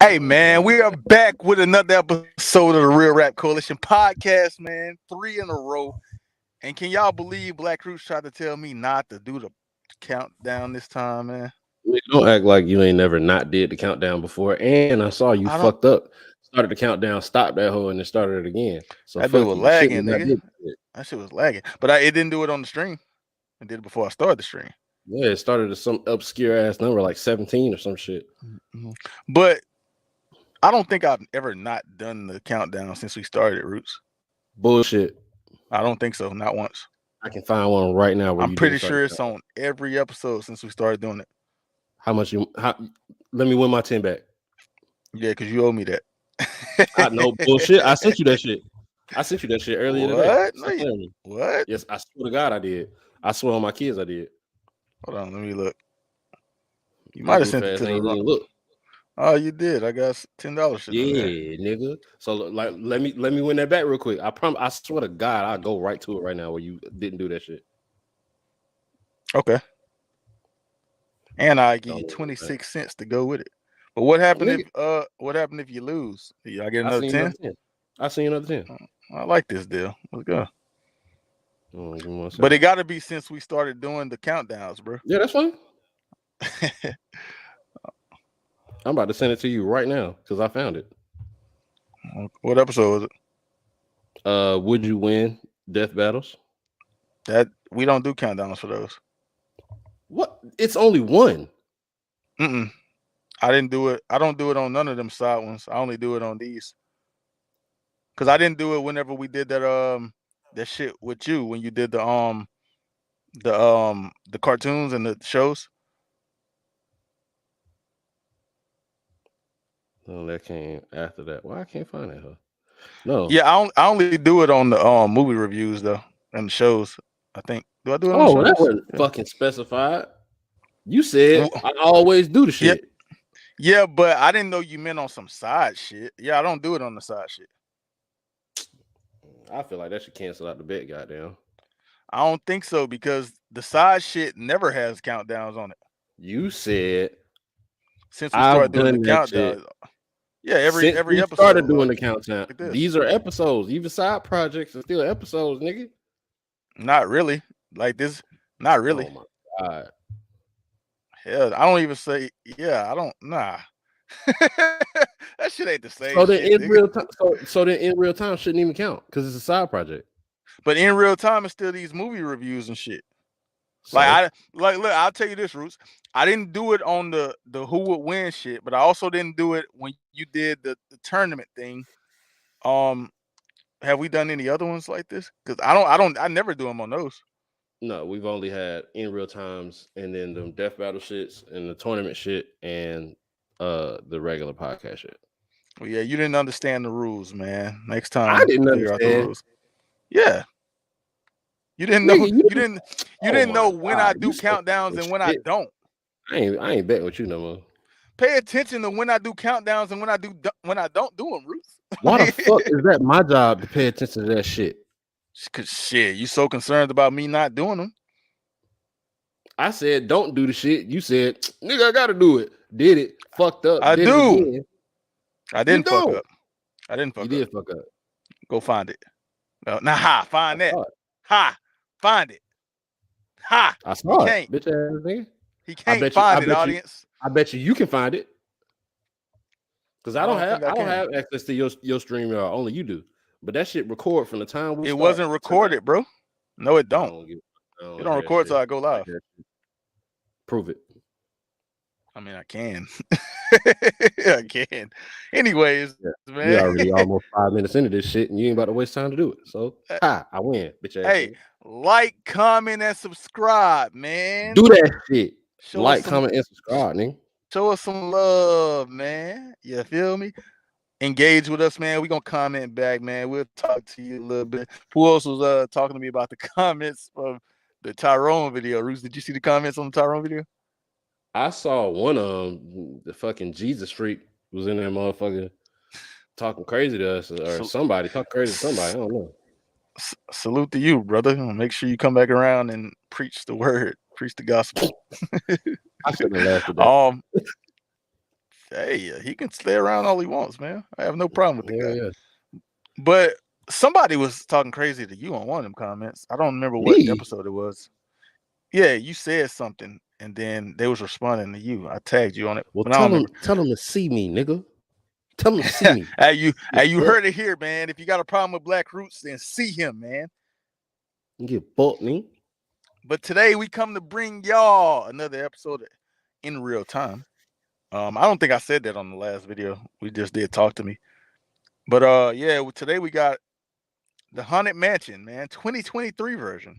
Hey man, we are back with another episode of the Real Rap Coalition podcast, man. 3 in a row. And can y'all believe Black Roots tried to tell me not to do the countdown this time, man? Don't act like you ain't never not did the countdown before. And I saw you fucked up. Started the countdown, stopped that hole, and then started it again. So that fuck bit was you. lagging, nigga. That shit was lagging. But it didn't do it on the stream. It did it before I started the stream. Yeah, it started at some obscure ass number like 17 or some shit. Mm-hmm. But I don't think I've ever not done the countdown since we started, Roots. Bullshit. I don't think so. Not once. I can find one right now. I'm pretty sure it's on every episode since we started doing it. How much you? Let me win my 10 back. Yeah, because you owe me that. I know bullshit. I sent you that shit. I sent you that shit earlier today. What? Yes, I swear to God I did. I swear on my kids I did. Hold on, let me look. You might have sent it to the wrong. Look. Oh, you did. I got $10. Yeah, nigga. So like, let me win that back real quick. I promise. I swear to God, I'll go right to it right now where you didn't do that shit. Okay. And I give you 26 cents to go with it. But what happened if you lose? I get another 10? I see another 10. I like this deal. Let's go. Oh, but it got to be since we started doing the countdowns, bro. Yeah, that's fine. I'm about to send it to you right now because I found it. What episode was it? Would you win death battles? That we don't do countdowns for those. What? It's only one. I didn't do it. I don't do it on none of them side ones. I only do it on these. Because I didn't do it whenever we did that shit with you when you did the cartoons and the shows. No, that came after that. Why I can't find that? Huh? No. Yeah, I only do it on the movie reviews though and the shows. I think. Do I do it on the shows? That wasn't fucking specified. You said I always do the shit. Yeah, but I didn't know you meant on some side shit. Yeah, I don't do it on the side shit. I feel like that should cancel out the bet, goddamn. I don't think so because the side shit never has countdowns on it. You said since we started doing the countdown. Yeah, every episode. Started doing the countdown. Like these are episodes. Even side projects are still episodes, nigga. Not really. Like this. Not really. Oh my God. Hell, I don't even say. Yeah, I don't. Nah. That shit ain't the same. So then in real time, so then in real time shouldn't even count because it's a side project. But in real time, it's still these movie reviews and shit. So, look, I'll tell you this, Roots. I didn't do it on the who would win shit, but I also didn't do it when you did the tournament thing. Have we done any other ones like this? Because I never do them on those. No, we've only had in real times and then the death battle shits and the tournament shit and the regular podcast shit. Well, yeah, you didn't understand the rules, man. Next time I didn't understand the rules. Yeah. You didn't know you didn't know when I do countdowns and when I don't. I ain't betting with you no more. Pay attention to when I do countdowns and when I don't do them, Ruth. Why the fuck is that my job to pay attention to that shit? Cause shit, you so concerned about me not doing them. I said don't do the shit. You said, nigga, I gotta do it. Did it. Fucked up. I do. I didn't fuck up. I didn't fuck up. You did fuck up. Go find it. No, find that. Ha! Find it. Ha! I saw it. Bitch ass nigga. He can't find it, audience. I bet you can find it. Because I don't have access to your stream, only you do. But that shit record from the time we wasn't recorded, bro. No, it don't. It don't record till I go live. Prove it. I mean, I can. I can. Anyways, man. We already almost 5 minutes into this shit, and you ain't about to waste time to do it. So, I win, bitch ass. Hey, like, comment, and subscribe, man. Do that shit. Comment, and subscribe, nigga. Show us some love, man. You feel me? Engage with us, man. We're gonna comment back, man. We'll talk to you a little bit. Who else was talking to me about the comments from the Tyrone video? Roos, did you see the comments on the Tyrone video? I saw one of them. The fucking Jesus freak was in that motherfucker talking crazy to us, or somebody talking crazy to somebody. I don't know. Salute to you, brother. Make sure you come back around and preach the word, preach the gospel. I shouldn't have laughed at that. Hey, he can stay around all he wants, man. I have no problem with the guy. Yeah. But somebody was talking crazy to you on one of them comments. I don't remember what Me? episode it was. Yeah, you said something, and then they was responding to you. I tagged you on it. Well, but I don't remember. tell him to see me, nigga. Tell him to see me. Hey, you heard it here, man. If you got a problem with Black Roots, then see him, man. Get bought me. But today we come to bring y'all another episode in real time. I don't think I said that on the last video. We just did Talk to Me. But yeah, today we got the Haunted Mansion, man, 2023 version.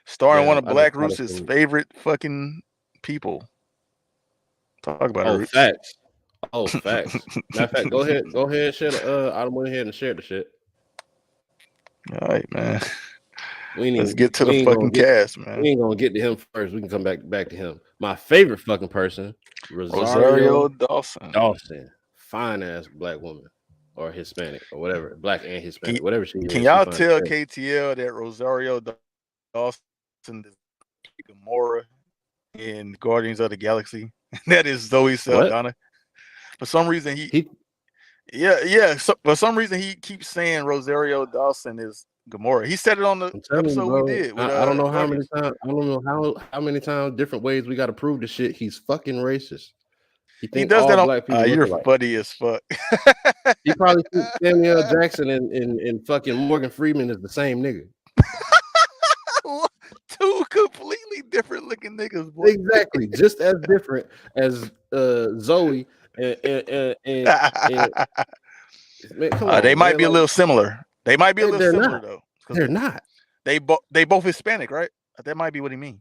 Starring one of Black Roots' favorite fucking people. Talk about it. Facts. Oh, facts. Matter of fact, go ahead, share the I went ahead and share the shit. All right, man. Let's get to the fucking cast, man. We ain't gonna get to him first. We can come back to him. My favorite fucking person, Rosario Dawson. Fine ass Black woman or Hispanic or whatever, Black and Hispanic, whatever she is. Can y'all tell KTL that Rosario Dawson is Gamora in Guardians of the Galaxy? That is Zoe Saldana. For some reason for some reason he keeps saying Rosario Dawson is Gamora. He said it on the episode we did. With, I don't know how many times. I don't know how many times, different ways we got to prove this shit. He's fucking racist. He does that on Black people. You're funny as fuck. He probably thinks Samuel Jackson and fucking Morgan Freeman is the same nigga. Two completely different looking niggas, boy. Exactly, just as different as Zoe and man, come on, they might be a little similar. They might be a little similar though. They're not. They both Hispanic, right? That might be what he means.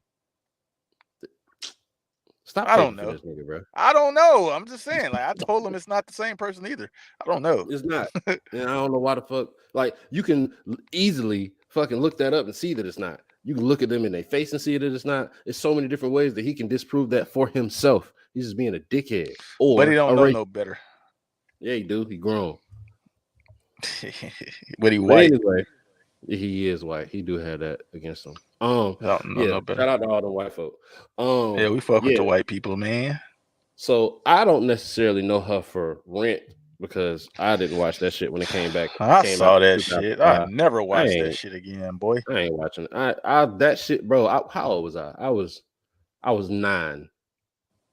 Stop. I don't know. This nigga, bro. I don't know. I'm just saying. Like I told him, it's not the same person either. I don't know. It's not. And I don't know why the fuck. Like you can easily fucking look that up and see that it's not. You can look at them in their face and see that it's not. There's so many different ways that he can disprove that for himself. He's just being a dickhead. But he don't know no better. Yeah, he do. He grown. But he white. Anyway, he is white. He do have that against him. No better. Shout out to all the white folk. Yeah, we fuck with the white people, man. So I don't necessarily know her for Rent because I didn't watch that shit when it came back. I saw that shit. I never watched that shit again, boy. I ain't watching it. I that shit, bro. How old was I? I was 9.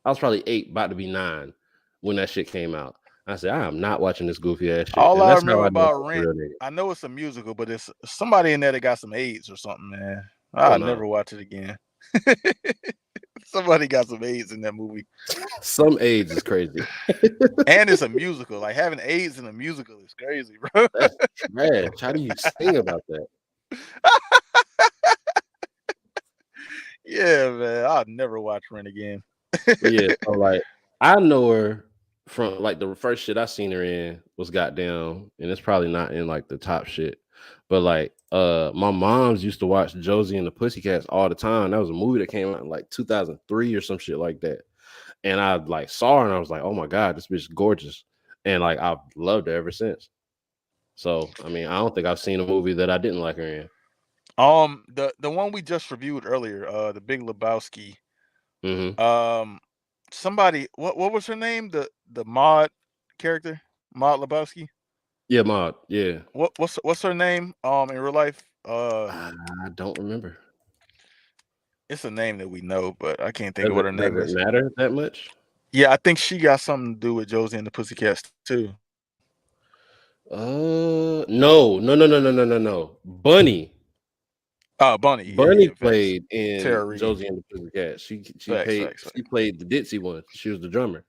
I was probably 8, about to be 9 when that shit came out. I said, I am not watching this goofy ass shit. All I remember about Rent, I know it's a musical, but it's somebody in there that got some AIDS or something, man. I'll never watch it again. Somebody got some AIDS in that movie. Some AIDS is crazy. And it's a musical. Like having AIDS in a musical is crazy, bro. That's trash. How do you sing about that? Yeah, man. I'll never watch Rent again. Yeah, so like I know her from like the first shit I seen her in was Goddamn, and it's probably not in like the top shit, but like my mom's used to watch Josie and the Pussycats all the time. That was a movie that came out in like 2003 or some shit like that, and I like saw her and I was like, oh my god, this bitch is gorgeous, and like I've loved her ever since. So I mean, I don't think I've seen a movie that I didn't like her in. The one we just reviewed earlier, The Big Lebowski. Mm-hmm. Somebody, what was her name? The Maud character, Maud Lebowski. Yeah, Maud. Yeah. What's her name? In real life, I don't remember. It's a name that we know, but I can't think of what her name is. Does it matter that much? Yeah, I think she got something to do with Josie and the Pussycats too. No. Bunny. Bunny. Bunny played in Josie and the Pussycats. She played the ditzy one. She was the drummer.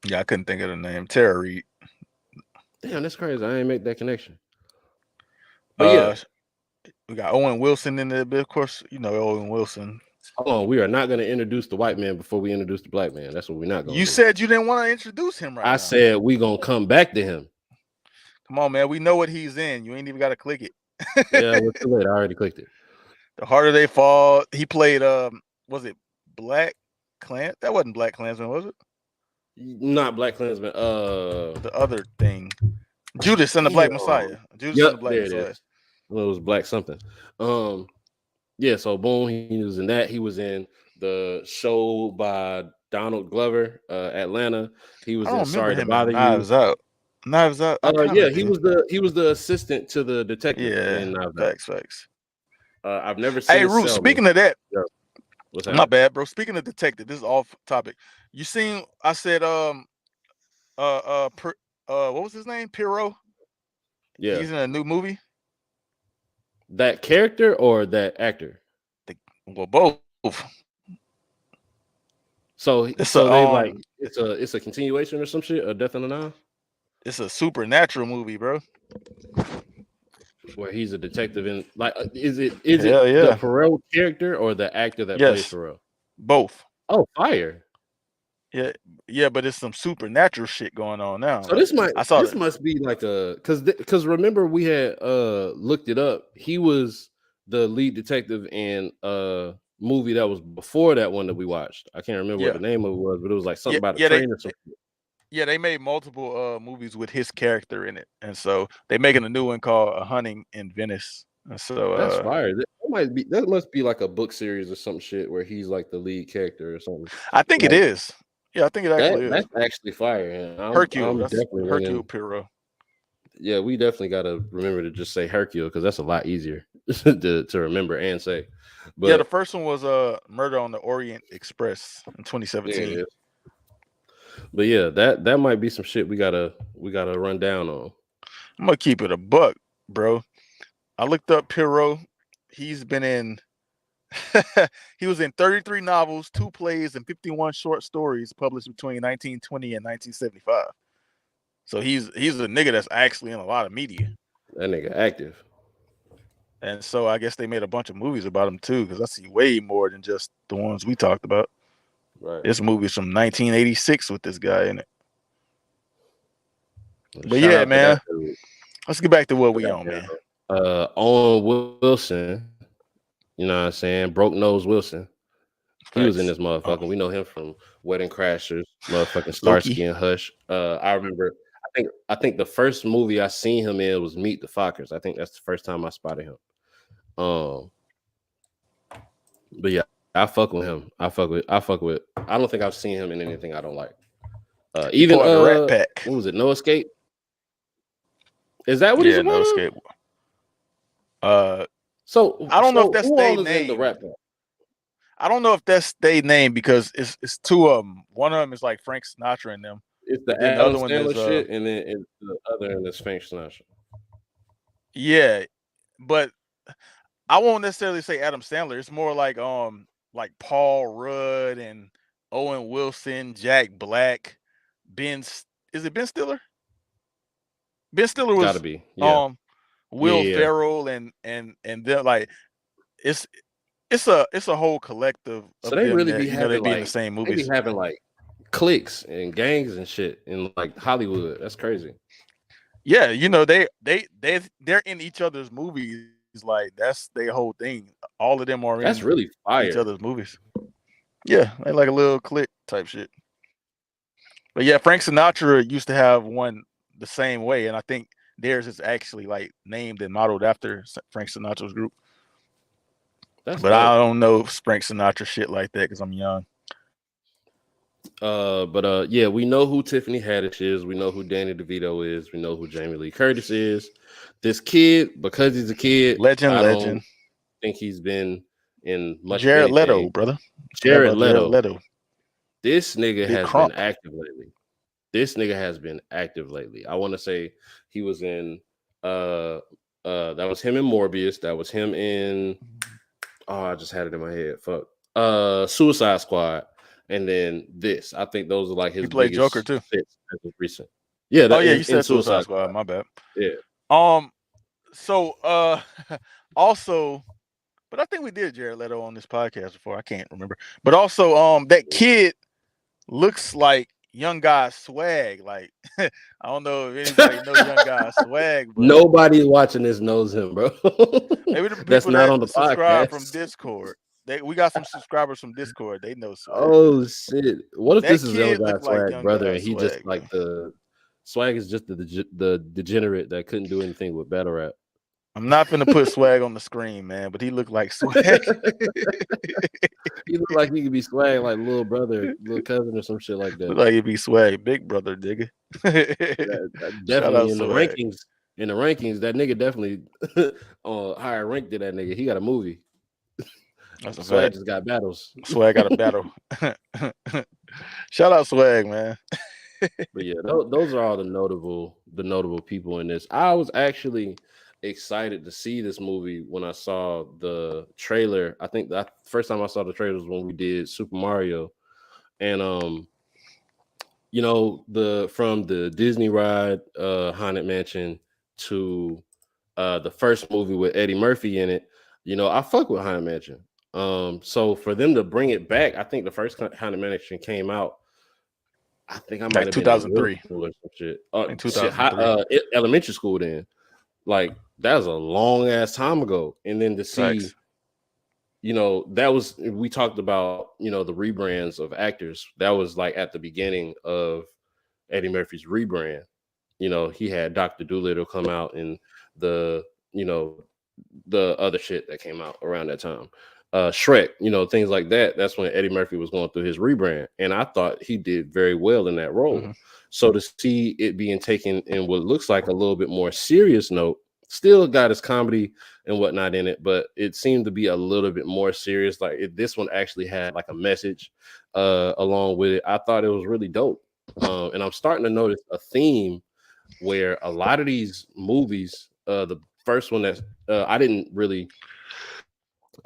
Yeah, I couldn't think of the name. Tara Reid. Damn, that's crazy. I ain't make that connection. But yeah, we got Owen Wilson in there. But of course, you know Owen Wilson. Hold on, we are not going to introduce the white man before we introduce the black man. That's what we're not going to do. You said you didn't want to introduce him right now. I said we're going to come back to him. Come on, man. We know what he's in. You ain't even got to click it. Yeah, we're too late. I already clicked it. The Harder They Fall. He played was it Black Clan? That wasn't Black Klansman, was it? Not Black Klansman. The other thing. Judas and the Black Messiah. Judas and the Black Messiah. Well, it was Black something. Yeah, so boom, he was in that. He was in the show by Donald Glover, Atlanta. He I was don't in remember Sorry to him in Bother You. Knives Out. Knives Out, I kind Yeah, of do. he was the assistant to the detective Yeah, in Knives Out. facts. I've never Hey, seen Root, Selma. speaking of that, Yeah, what's my happening? bad, bro. Speaking of detective, this is off topic. You seen? I said, what was his name? Pierrot. Yeah, He's in a new movie. that character or that actor. Well, both. So It's a they like it's a continuation or some shit. A Death on the Nile, it's a supernatural movie, bro. where he's a detective in like is it Hell the yeah. Pharrell character or the actor that plays Yes, Pharrell? both. Oh, fire! Yeah, yeah, but it's some supernatural shit going on now. So Like I saw this that. must be like a because remember we had looked it up. He was the lead detective in a movie that was before that one that we watched. I can't remember what Yeah, the name of it was, but it was like something yeah, about a yeah. train or something. Yeah, they made multiple movies with his character in it, and so they're making a new one called A Hunting in Venice. And so That's fire. That must be like a book series or some shit where he's like the lead character or something. I think it Like is. Yeah, I think it actually is. that's actually fire. And Hercule. I'm That's definitely Hercule running. Poirot. Yeah, we definitely got to remember to just say Hercule because that's a lot easier to remember and say. Yeah, the But first one was Murder on the Orient Express in yeah, 2017. but yeah, that might be some shit we gotta run down on. I'm gonna keep it a buck, bro. I looked up Poirot. He's been in he was in 33 novels, 2 plays, and 51 short stories published between 1920 and 1975. So he's a nigga that's actually in a lot of media. That nigga active. And so I guess they made a bunch of movies about him too, because I see way more than just the ones we talked about. Right. This movie's from 1986 with this guy in it. But Shout yeah, out to that man. dude. Let's get back to what we on, Goddamn. man. Owen Wilson, you know what I'm saying? Broke Nose Wilson. He was in this motherfucker. We know him from Wedding Crashers, motherfucking Starsky and Hush. I remember. I think the first movie I seen him in was Meet the Fockers. I think that's the first time I spotted him. But yeah, I fuck with him. I fuck with. I don't think I've seen him in anything I don't like. Even the Rat Pack. What was it? No Escape. Is that what he's No about? Escape. So I don't know if that's their in the name. Rat Pack? I don't know if that's their name because it's two of them. One of them is like Frank Sinatra and them. It's the then Adam the other one Sandler is shit, and then the other one is Frank Sinatra. Yeah, but I won't necessarily say Adam Sandler. It's more like Paul Rudd and Owen Wilson, Jack Black, Is it Ben Stiller? Ben Stiller was Gotta be, yeah. Will Ferrell and they're like it's a whole collective of so they them really that be having they be like, in the same they movies. be having like cliques and gangs and shit in like Hollywood. That's crazy. Yeah, they're in each other's movies. Like that's their whole thing. All of them are That's in really fire. each other's movies. Yeah, they like a little clique type shit. But yeah, Frank Sinatra used to have one the same way, and I think theirs is actually like named and modeled after Frank Sinatra's group. But dope. I don't know Frank Sinatra shit like that because I'm young. Yeah, we know who Tiffany Haddish is. We know who Danny DeVito is. We know who Jamie Lee Curtis is. This kid, because he's a kid, legend. Don't think he's been in much. Jared Leto, brother. Jared Leto. This nigga has been active lately. I want to say he was in that was him in Morbius. That was him in I just had it in my head. Fuck. Suicide Squad. And then this. I think those are like his biggest Joker too. Fits as of recent. Yeah, you said Suicide Squad. My bad. Yeah. So also, but I think we did Jared Leto on this podcast before. I can't remember. But also, that kid looks like young guy Swag. Like I don't know if anybody knows young guy Swag. But nobody watching this knows him, bro. Maybe the people that's not on the subscribe podcast from Discord. We got some subscribers from Discord. They know Swag. Oh shit! What if this is young guy Swag, like brother, and he Swag, just like the Swag is just the degenerate that couldn't do anything with battle rap. I'm not finna put Swag on the screen, man, but he looked like Swag. He looked like he could be Swag, like little brother, little cousin, or some shit like that. Look like he'd be Swag, big brother, nigga. Shout Definitely out in the Swag. rankings. In the rankings, that nigga definitely higher ranked than that nigga. He got a movie. That's a Swag fact. just got battles. Swag got a battle. Shout out Swag, man. But yeah, those are all the notable people in this. I was actually excited to see this movie when I saw the trailer. I think the first time I saw the trailer was when we did Super Mario, and you know, from the Disney ride, Haunted Mansion, to the first movie with Eddie Murphy in it. You know, I fuck with Haunted Mansion. So for them to bring it back, I think the first Haunted Mansion came out. I think I might have been in 2003 or some shit. in 2003. Elementary school then. Like that was a long ass time ago. And then to see, Facts. you know, that was, we talked about, you know, the rebrands of actors. That was like at the beginning of Eddie Murphy's rebrand. You know, he had Dr. Dolittle come out and the, you know, the other shit that came out around that time. Shrek, you know, things like that. That's when Eddie Murphy was going through his rebrand, and I thought he did very well in that role. Mm-hmm. So to see it being taken in what looks like a little bit more serious note, still got his comedy and whatnot in it, but it seemed to be a little bit more serious. Like this one actually had like a message along with it. I thought it was really dope, and I'm starting to notice a theme where a lot of these movies, the first one that I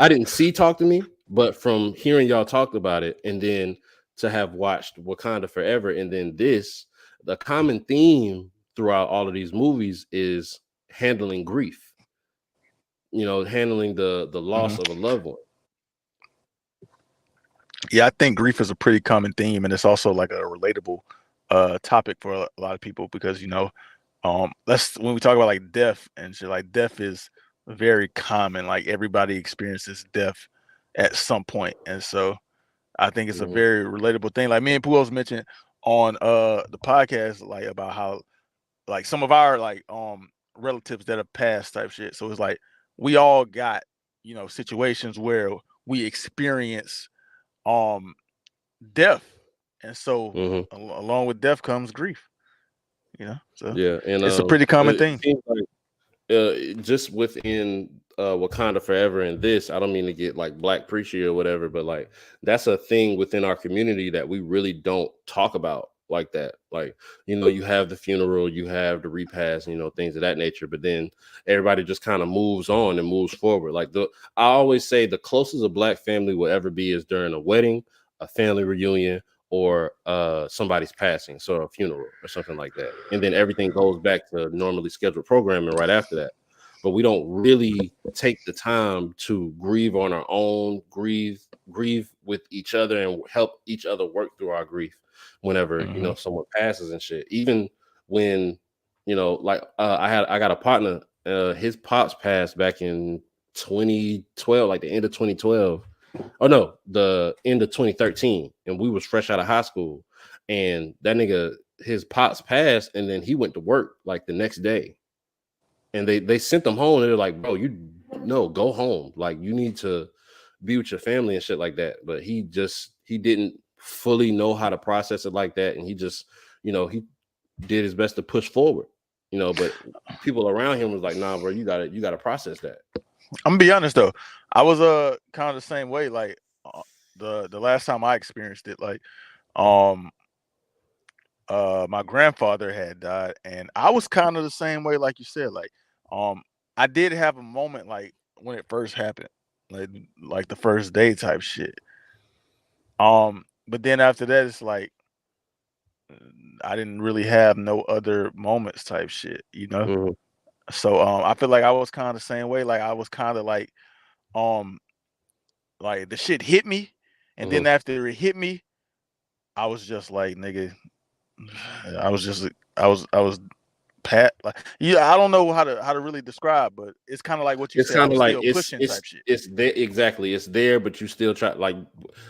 didn't see Talk to Me, but from hearing y'all talk about it, and then to have watched Wakanda Forever, and then this, the common theme throughout all of these movies is handling grief. You know, handling the loss of a loved one. Yeah, I think grief is a pretty common theme, and it's also like a relatable topic for a lot of people because, you know, when we talk about like death and shit, like death is very common. Like everybody experiences death at some point, and so I think it's a very relatable thing. Like me and Puos mentioned on the podcast, like about how like some of our like relatives that have passed type shit. So it's like we all got, you know, situations where we experience death, and so along with death comes grief. You know, so yeah, and it's a pretty common thing. Just within Wakanda Forever and this, I don't mean to get like black preachy or whatever, but like that's a thing within our community that we really don't talk about like that. Like, you know, you have the funeral, you have the repast, you know, things of that nature, but then everybody just kind of moves on and moves forward. Like I always say the closest a black family will ever be is during a wedding, a family reunion, or somebody's passing, so a funeral or something like that. And then everything goes back to normally scheduled programming right after that. But we don't really take the time to grieve on our own, grieve with each other and help each other work through our grief whenever, you know, someone passes and shit. Even when, you know, like I got a partner, his pops passed back in 2012, like the end of 2012. Oh no, the end of 2013, and we was fresh out of high school, and that nigga, his pops passed, and then he went to work like the next day, and they sent them home, and they're like, bro, go home, like you need to be with your family and shit like that. But he didn't fully know how to process it like that, and he just, you know, he did his best to push forward, you know, but people around him was like, nah, bro, you gotta process that. I'm gonna be honest though, I was kind of the same way. Like the last time I experienced it, like my grandfather had died, and I was kind of the same way, like you said. Like I did have a moment like when it first happened, like the first day type shit. But then after that, it's like I didn't really have no other moments type shit, you know. So I feel like I was kind of the same way. Like I was kind of um like the shit hit me, and then after it hit me, I was just like, nigga, I was pat like, yeah, I don't know how to really describe, but it's kind of like what you said. I was like still pushing type shit. It's there, exactly. It's there, but you still try. Like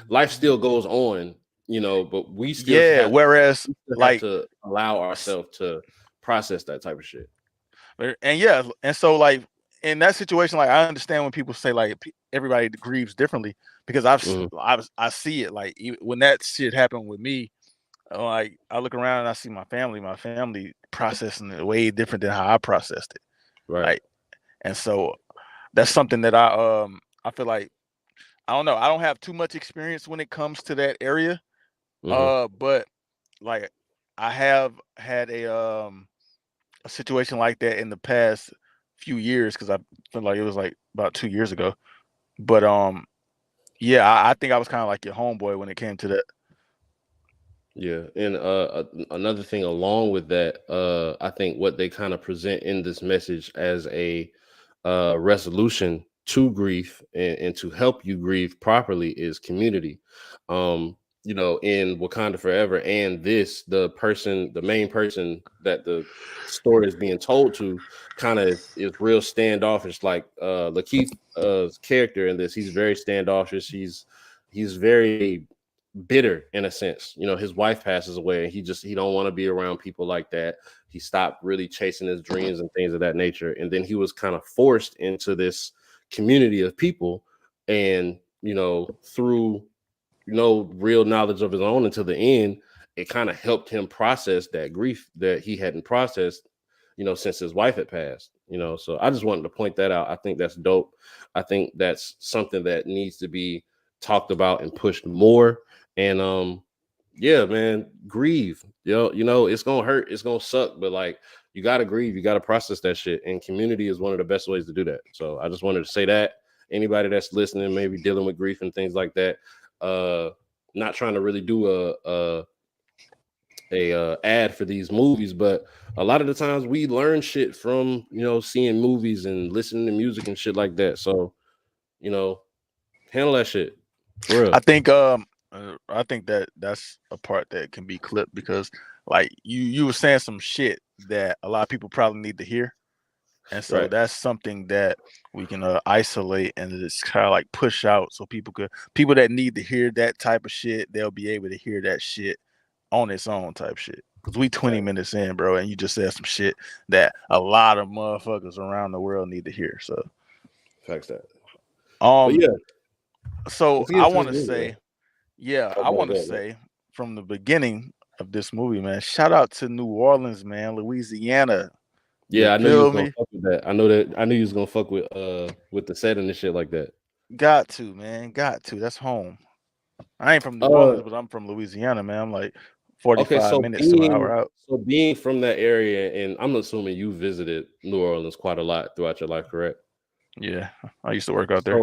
life still goes on, you know. But we still whereas have to allow ourselves to process that type of shit. And yeah, and so like in that situation, like I understand when people say like everybody grieves differently because I see it like when that shit happened with me. Like I look around and I see my family processing it way different than how I processed it. Right. Like, and so that's something that I feel like I don't know. I don't have too much experience when it comes to that area. But like I have had a situation like that in the past few years because I feel like it was like about 2 years ago. But yeah, I think I was kind of like your homeboy when it came to that. Yeah, and another thing along with that, I think what they kind of present in this message as a resolution to grief and to help you grieve properly is community. You know, in Wakanda Forever and this, the main person that the story is being told to, kind of is real standoffish. Like LaKeith's character in this, he's very standoffish. He's very bitter in a sense. You know, his wife passes away and he don't want to be around people like that. He stopped really chasing his dreams and things of that nature, and then he was kind of forced into this community of people, and you know, through real knowledge of his own until the end, it kind of helped him process that grief that he hadn't processed, you know, since his wife had passed. You know, so I just wanted to point that out. I think that's dope. I think that's something that needs to be talked about and pushed more. And yeah, man, grieve. You know, it's gonna hurt, it's gonna suck, but like you gotta grieve, you gotta process that shit. And community is one of the best ways to do that. So I just wanted to say that. Anybody that's listening, maybe dealing with grief and things like that, not trying to really do a ad for these movies, but a lot of the times we learn shit from, you know, seeing movies and listening to music and shit like that. So, you know, handle that shit for real. I think that that's a part that can be clipped because like you were saying some shit that a lot of people probably need to hear. And so Right. that's something that we can isolate and just kind of like push out so people that need to hear that type of shit, they'll be able to hear that shit on its own type shit. Because we 20 minutes in, bro, and you just said some shit that a lot of motherfuckers around the world need to hear. So Facts that. But um yeah, so let's get I into want this to movie, man. say, yeah, Oh, I want to go ahead, man. say from the beginning of this movie, man, shout out to New Orleans, man, Louisiana. You Yeah, I know you was feel gonna me? fuck with that. I knew you was gonna fuck with the setting and shit like that. Got to, man. Got to. That's home. I ain't from New Uh Orleans, but I'm from Louisiana, man. I'm like okay, 45 minutes to an hour out. being from that area, and I'm assuming you visited New Orleans quite a lot throughout your life, correct? Yeah. I used to work out there.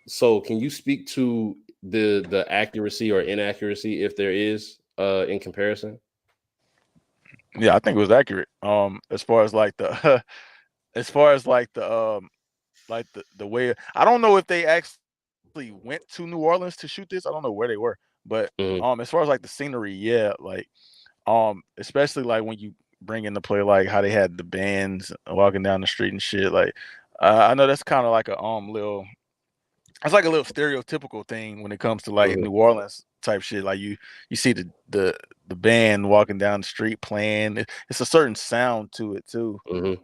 So can you speak to the accuracy or inaccuracy, if there is, in comparison? Yeah, I think it was accurate. As far as like the as far as like the way I don't know if they actually went to New Orleans to shoot this. I don't know where they were. But Mhm. as far as like the scenery, yeah, like especially like when you bring into play like how they had the bands walking down the street and shit, like I know that's kind of like a little it's like a little stereotypical thing when it comes to like Mhm. New Orleans type shit. Like you see the band walking down the street playing. It's a certain sound to it too. Mhm.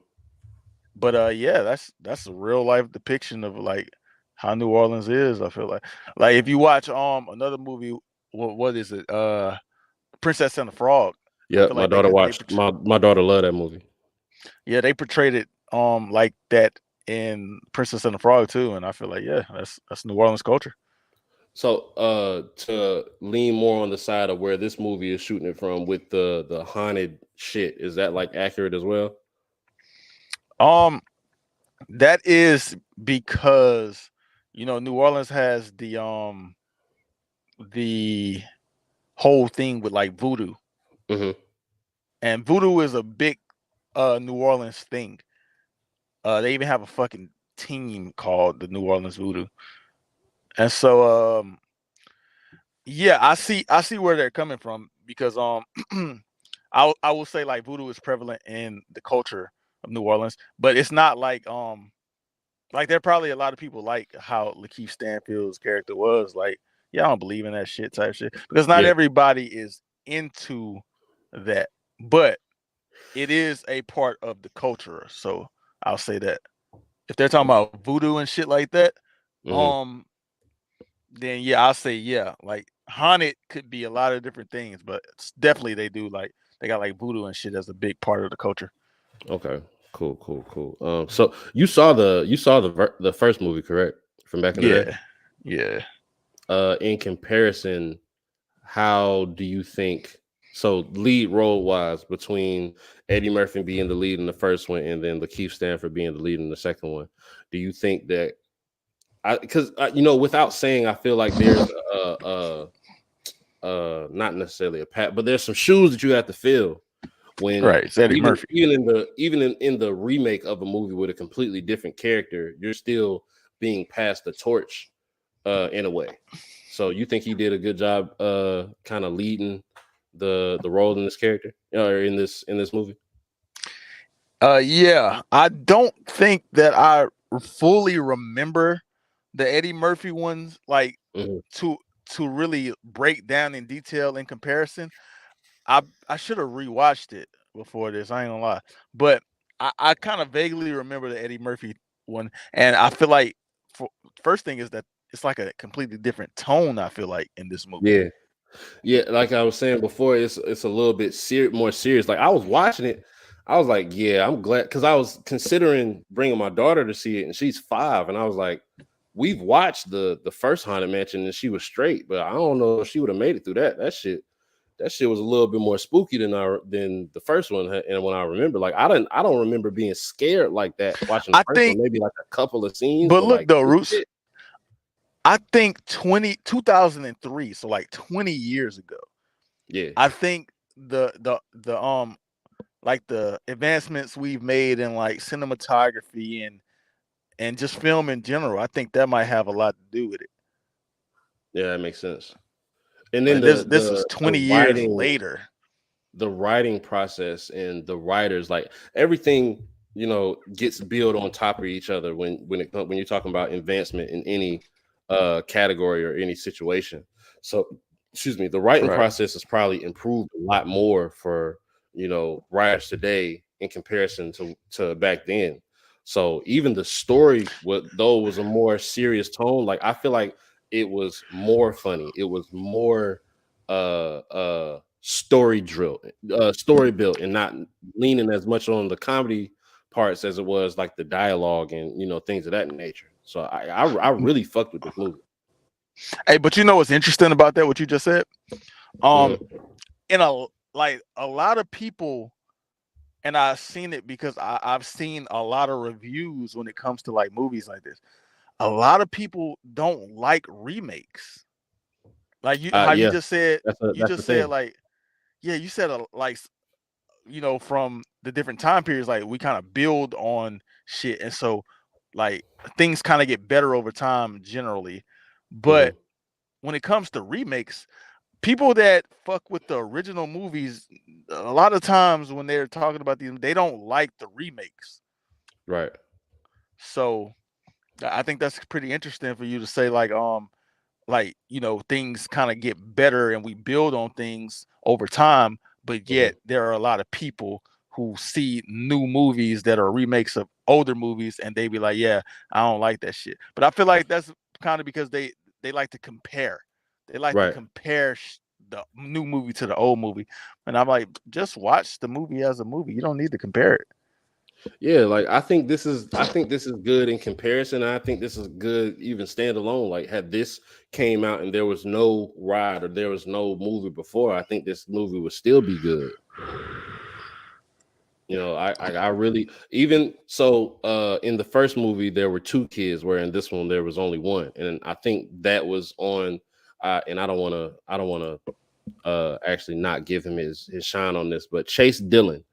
But yeah, that's a real life depiction of like how New Orleans is. I feel like if you watch another movie, what is it? Princess and the Frog. I Yep, feel my like daughter watched my daughter loved that movie. yeah, they portrayed it like that in Princess and the Frog too, and I feel like yeah, that's New Orleans culture. So, to lean more on the side of where this movie is shooting it from with the haunted shit, is that like accurate as well? Um, that is because New Orleans has the whole thing with like voodoo, Hmm. and voodoo is a big New Orleans thing. They even have a fucking team called the New Orleans Voodoo, and so yeah, I see where they're coming from because I will say like voodoo is prevalent in the culture of New Orleans, but it's not like there are probably a lot of people like how LaKeith Stanfield's character was like, yeah, I don't believe in that shit type shit because not Yeah. everybody is into that, but it is a part of the culture. So I'll say that. if they're talking about voodoo and shit like that, Mm-hmm. then yeah, I'll say yeah. Like haunted could be a lot of different things, but definitely they do like they got like voodoo and shit as a big part of the culture. Okay, cool. So you saw the first movie, correct? From back in the day. Yeah, yeah. In comparison, how do you think? So lead role wise, between Eddie Murphy being the lead in the first one and then LaKeith Stanfield being the lead in the second one, do you think that? Because you know, without saying, I feel like there's not necessarily a pat, but there's some shoes that you have to fill when Right, it's Eddie Murphy. even in the remake of a movie with a completely different character, you're still being passed the torch in a way. So you think he did a good job kind of leading the role in this character or in this movie? Yeah, I don't think that I fully remember the Eddie Murphy ones like Mhm. to to really break down in detail in comparison. I should have rewatched it before this. I ain't gonna lie, but I kind of vaguely remember the Eddie Murphy one, and I feel like for first thing is that it's like a completely different tone. I feel like in this movie. Yeah. Yeah, like I was saying before, it's a little bit more serious. Like I was watching it, I was like, yeah, I'm glad because I was considering bringing my daughter to see it, and she's 5, and I was like, we've watched the first Haunted Mansion, and she was straight, but I don't know if she would have made it through that. That shit was a little bit more spooky than the first one. And when I remember, like I don't remember being scared like that watching the I first one. think, Maybe like a couple of scenes, but but look like though, Roots. I think 2003, so like 20 years ago. yeah, I think like the advancements we've made in like cinematography and just film in general, I think that might have a lot to do with it. yeah, that makes sense. And then Like this was 20 years writing, later. the writing process and the writers, like everything, you know, gets built on top of each other when you're talking about advancement in any category or any situation. So excuse me, the writing Right. process has probably improved a lot more for, you know, writers today in comparison to back then. So even the story, though it was a more serious tone, like I feel like it was more funny, it was more story built, and not leaning as much on the comedy parts as it was like the dialogue and, you know, things of that nature. So I really fucked with this movie. Hey, but you know what's interesting about that? What you just said? Um, Mhm. in a like a lot of people, and I've seen it because I've seen a lot of reviews when it comes to like movies like this. A lot of people don't like remakes. Like you, how Yeah, you that's the just said thing. like, yeah, you said like from the different time periods, like we kind of build on shit, and so like things kind of get better over time generally. Mhm. But when it comes to remakes, people that fuck with the original movies, a lot of times when they're talking about these, they don't like the remakes. Right. So I think that's pretty interesting for you to say like things kind of get better and we build on things over time, but Mhm. yet there are a lot of people who see new movies that are remakes of older movies and they be like, yeah, I don't like that shit. But I feel like that's kind of because they like to compare. They like to Right. compare the new movie to the old movie, and I'm like, just watch the movie as a movie. You don't need to compare it. Yeah, like I think this is good in comparison. I think this is good even standalone. Like had this came out and there was no ride or there was no movie before, I think this movie would still be good. You know, I really, even so in the first movie there were 2 kids, where in this one there was only one. And I think that was on and I don't wanna actually not give him his shine on this, but Chase Dillon.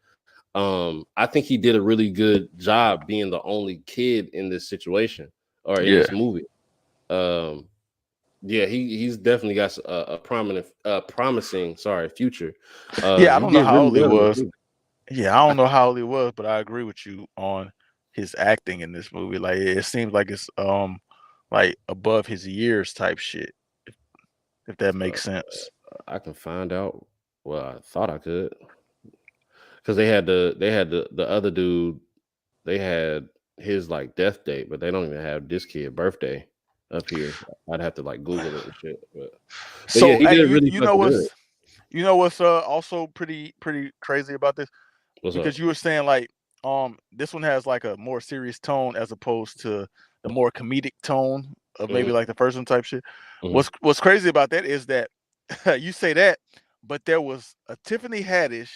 I think he did a really good job being the only kid in this situation or in Yeah, this movie. Um, yeah, he's definitely got a promising, sorry, future. yeah. I He don't know did how really old he well in this was. movie. Yeah, I I don't know think, how old he was, but I agree with you on his acting in this movie. Like it seems like it's like above his years type shit, if that uh, makes sense. I can find out. Well, I thought I could because they had the other dude. They had. his like death date, but they don't even have this kid birthday up here. I'd have to like Google it and shit. But yeah, So, he hey, did you really you know fucking good. what's also pretty crazy about this, What's up? because you were saying like this one has like a more serious tone as opposed to the more comedic tone of maybe like the first one type shit. Mhm. What's crazy about that is that you say that, but there was a Tiffany Haddish,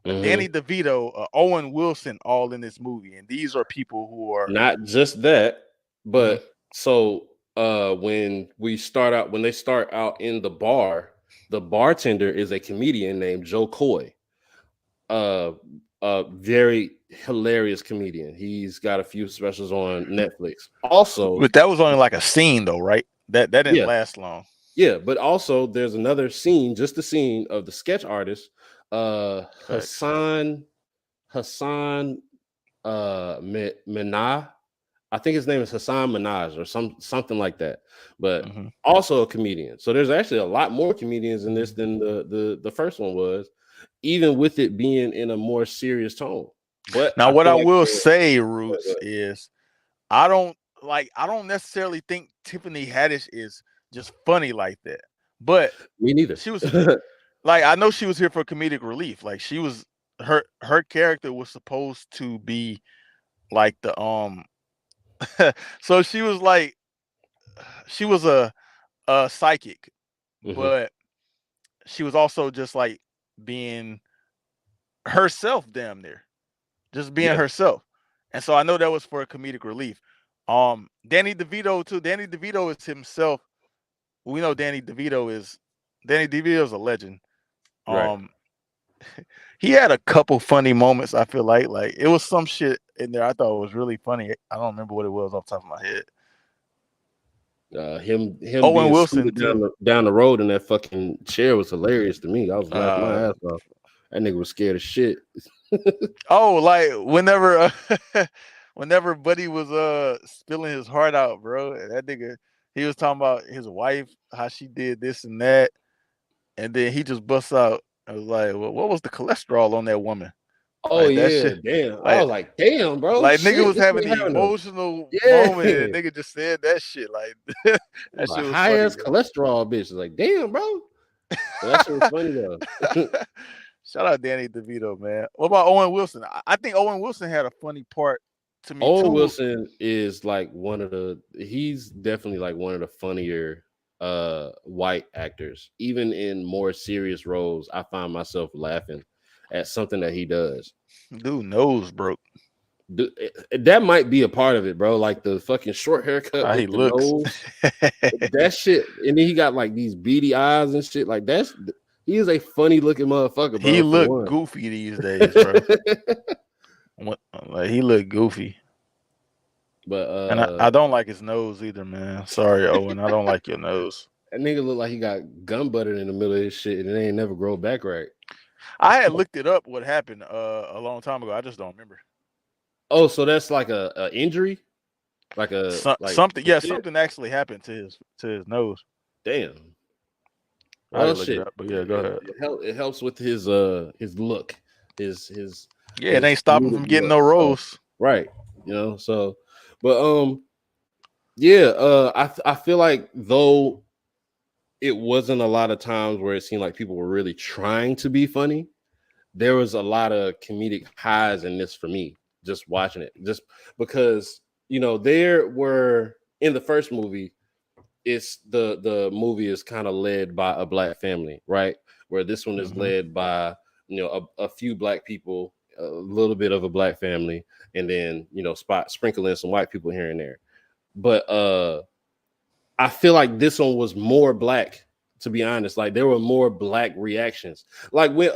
a Danny Mhm. DeVito, a Owen Wilson all in this movie, and these are people who are Not just that, Mhm. but so when they start out in the bar, the bartender is a comedian named Joe Coy. Uh a very hilarious comedian. He's got a few specials on Netflix. Also, But that was only like a scene though, right? That didn't yeah, last long. yeah, but also there's another scene, just a scene of the sketch artist, Facts. Hassan Minaj. I think his name is Hassan Minaj or something like that. But Mhm. also a comedian. So there's actually a lot more comedians in this than the first one was, even with it being in a more serious tone. But Now, I what feel I like will the say, go ahead, go Roots, ahead. is I don't necessarily think Tiffany Haddish is just funny like that. But Me neither. she was like, I know she was here for comedic relief. Like she was her character was supposed to be like the so she was like she was a psychic, Mhm. but she was also just like being herself damn near. Just being Yeah. herself. And so I know that was for a comedic relief. Danny DeVito too. Danny DeVito is himself. We know Danny DeVito is a legend. Right. Um, he had a couple funny moments. I feel like it was some shit in there I thought was really funny. I don't remember what it was off the top of my head. Him Owen being Wilson scooted too. down the road in that fucking chair was hilarious to me. I was laughing my Uh, ass off. That nigga was scared as shit. oh, like whenever whenever Buddy was spilling his heart out, bro, and that nigga he was talking about his wife, how she did this and that, and then he just busts out. I was like, well, what was the cholesterol on that woman? Oh Like that yeah, shit. damn. I Like was like, damn, bro, like nigga shit. was This having nigga the having a emotional moment, and yeah, nigga just said that shit. Like that a shit was high funny, ass yo. cholesterol bitch. It's like, damn, bro. But that shit was funny though. Shout out Danny DeVito, man. What about Owen Wilson? I think Owen Wilson had a funny part to me Owen too. Wilson is like he's definitely like one of the funnier white actors. Even in more serious roles, I find myself laughing at something that he does. Dude, nose broke. That might be a part of it, bro. Like the fucking short haircut How he with the looks. nose, that shit. And then he got like these beady eyes and shit. Like he is a funny looking motherfucker, He bro. For look one, goofy these days, bro. Like he look goofy. but And I don't like his nose either, man. Sorry, Owen. I don't like your nose. that nigga look like he got gun butted in the middle of his shit and it ain't never grow back right. I had looked it up what happened a long time ago. I just don't remember. Oh, so that's like a injury, like Something, some yeah, shit. something actually happened to his nose. Damn. I Well, didn't look it shit. up, but yeah, go ahead. It helps with his look, his Yeah, it ain't stopping comedic from getting look. no roles. Right. You know. So, but yeah. I feel like though it wasn't a lot of times where it seemed like people were really trying to be funny. There was a lot of comedic highs in this for me, just watching it, just because there were in the first movie, it's the movie is kind of led by a black family, right? Where this one is Mhm. led by a few black people, a little bit of a black family, and then sprinkle in some white people here and there. But I feel like this one was more black, to be honest. Like there were more black reactions. Like when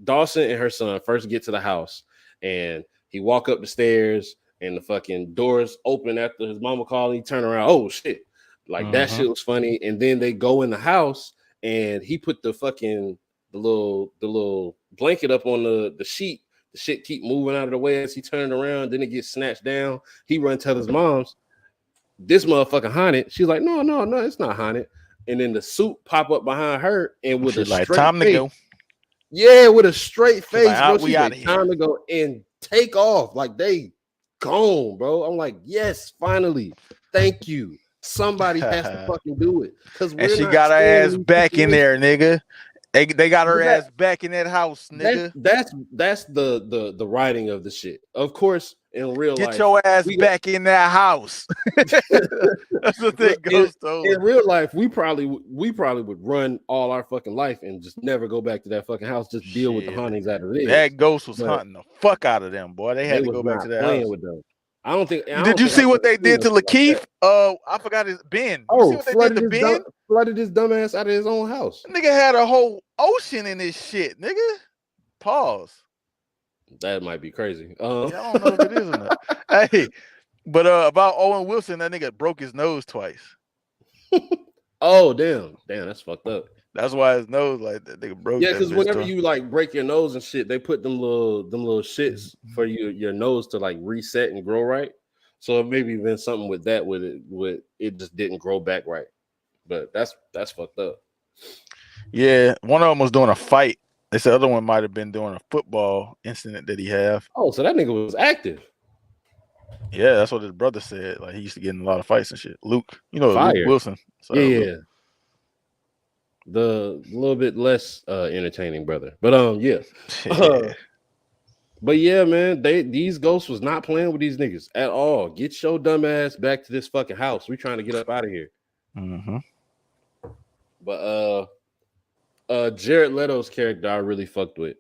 Dawson and her son first get to the house and he walk up the stairs and the fucking doors open after his mama called, he turn around, oh shit. Like that Mhm. shit was funny. And then they go in the house and he put the little blanket up on the sheet. The shit keep moving out of the way as he turned around. Then it gets snatched down. He run tell his mom's, this motherfucker haunted. She's like, no, it's not haunted. And then the suit pop up behind her, and with She a like straight time to face, go. Yeah, with a straight She's like, face, bro. we She's out like, of here. time to go and take off. Like they gone, bro. I'm like, yes, finally. Thank you. Somebody has to fucking do it. Because And we're she not got her staying in ass these back in there, situations. nigga. They got her But ass back in that house, that's nigga. that's the writing of the shit. Of course, in real Get life, your ass we got back in that house. That's the thing look goes to. in real life, we probably would run all our fucking life and just never go back to that fucking house. Just deal with the Shit. hauntings as it is. That ghost was But hunting the fuck out of them, boy. They they had to was go back to not that playing house. with them. I don't think Did you see I've what ever they seen did no to shit like LaKeith? that. I forgot his Ben. You see Oh, what they did to Ben? flooded his dumbass out of his own house. Nigga had a whole ocean in his shit, nigga. Pause. That might be crazy. Yeah, I don't know if it is or not. Hey, but about Owen Wilson, that nigga broke his nose twice. Oh, damn, that's fucked up. That's why his nose like that nigga broke. Yeah, that because bitch whenever twice. you like break your nose and shit, they put them little shits for your nose to like reset and grow right. So it maybe been something with that with it just didn't grow back right. But that's fucked up. Yeah, one of them was doing a fight. They said the other one might have been doing a football incident that he have. Oh, so that nigga was active. Yeah, that's what his brother said. Like he used to get in a lot of fights and shit. Luke, Luke Fire. Wilson. Yeah, Luke. yeah. The little bit less entertaining brother. But yeah. But yeah, man, these ghosts was not playing with these niggas at all. Get your dumb ass back to this fucking house. We trying to get up out of here. Mm-hmm. But Jared Leto's character I really fucked with.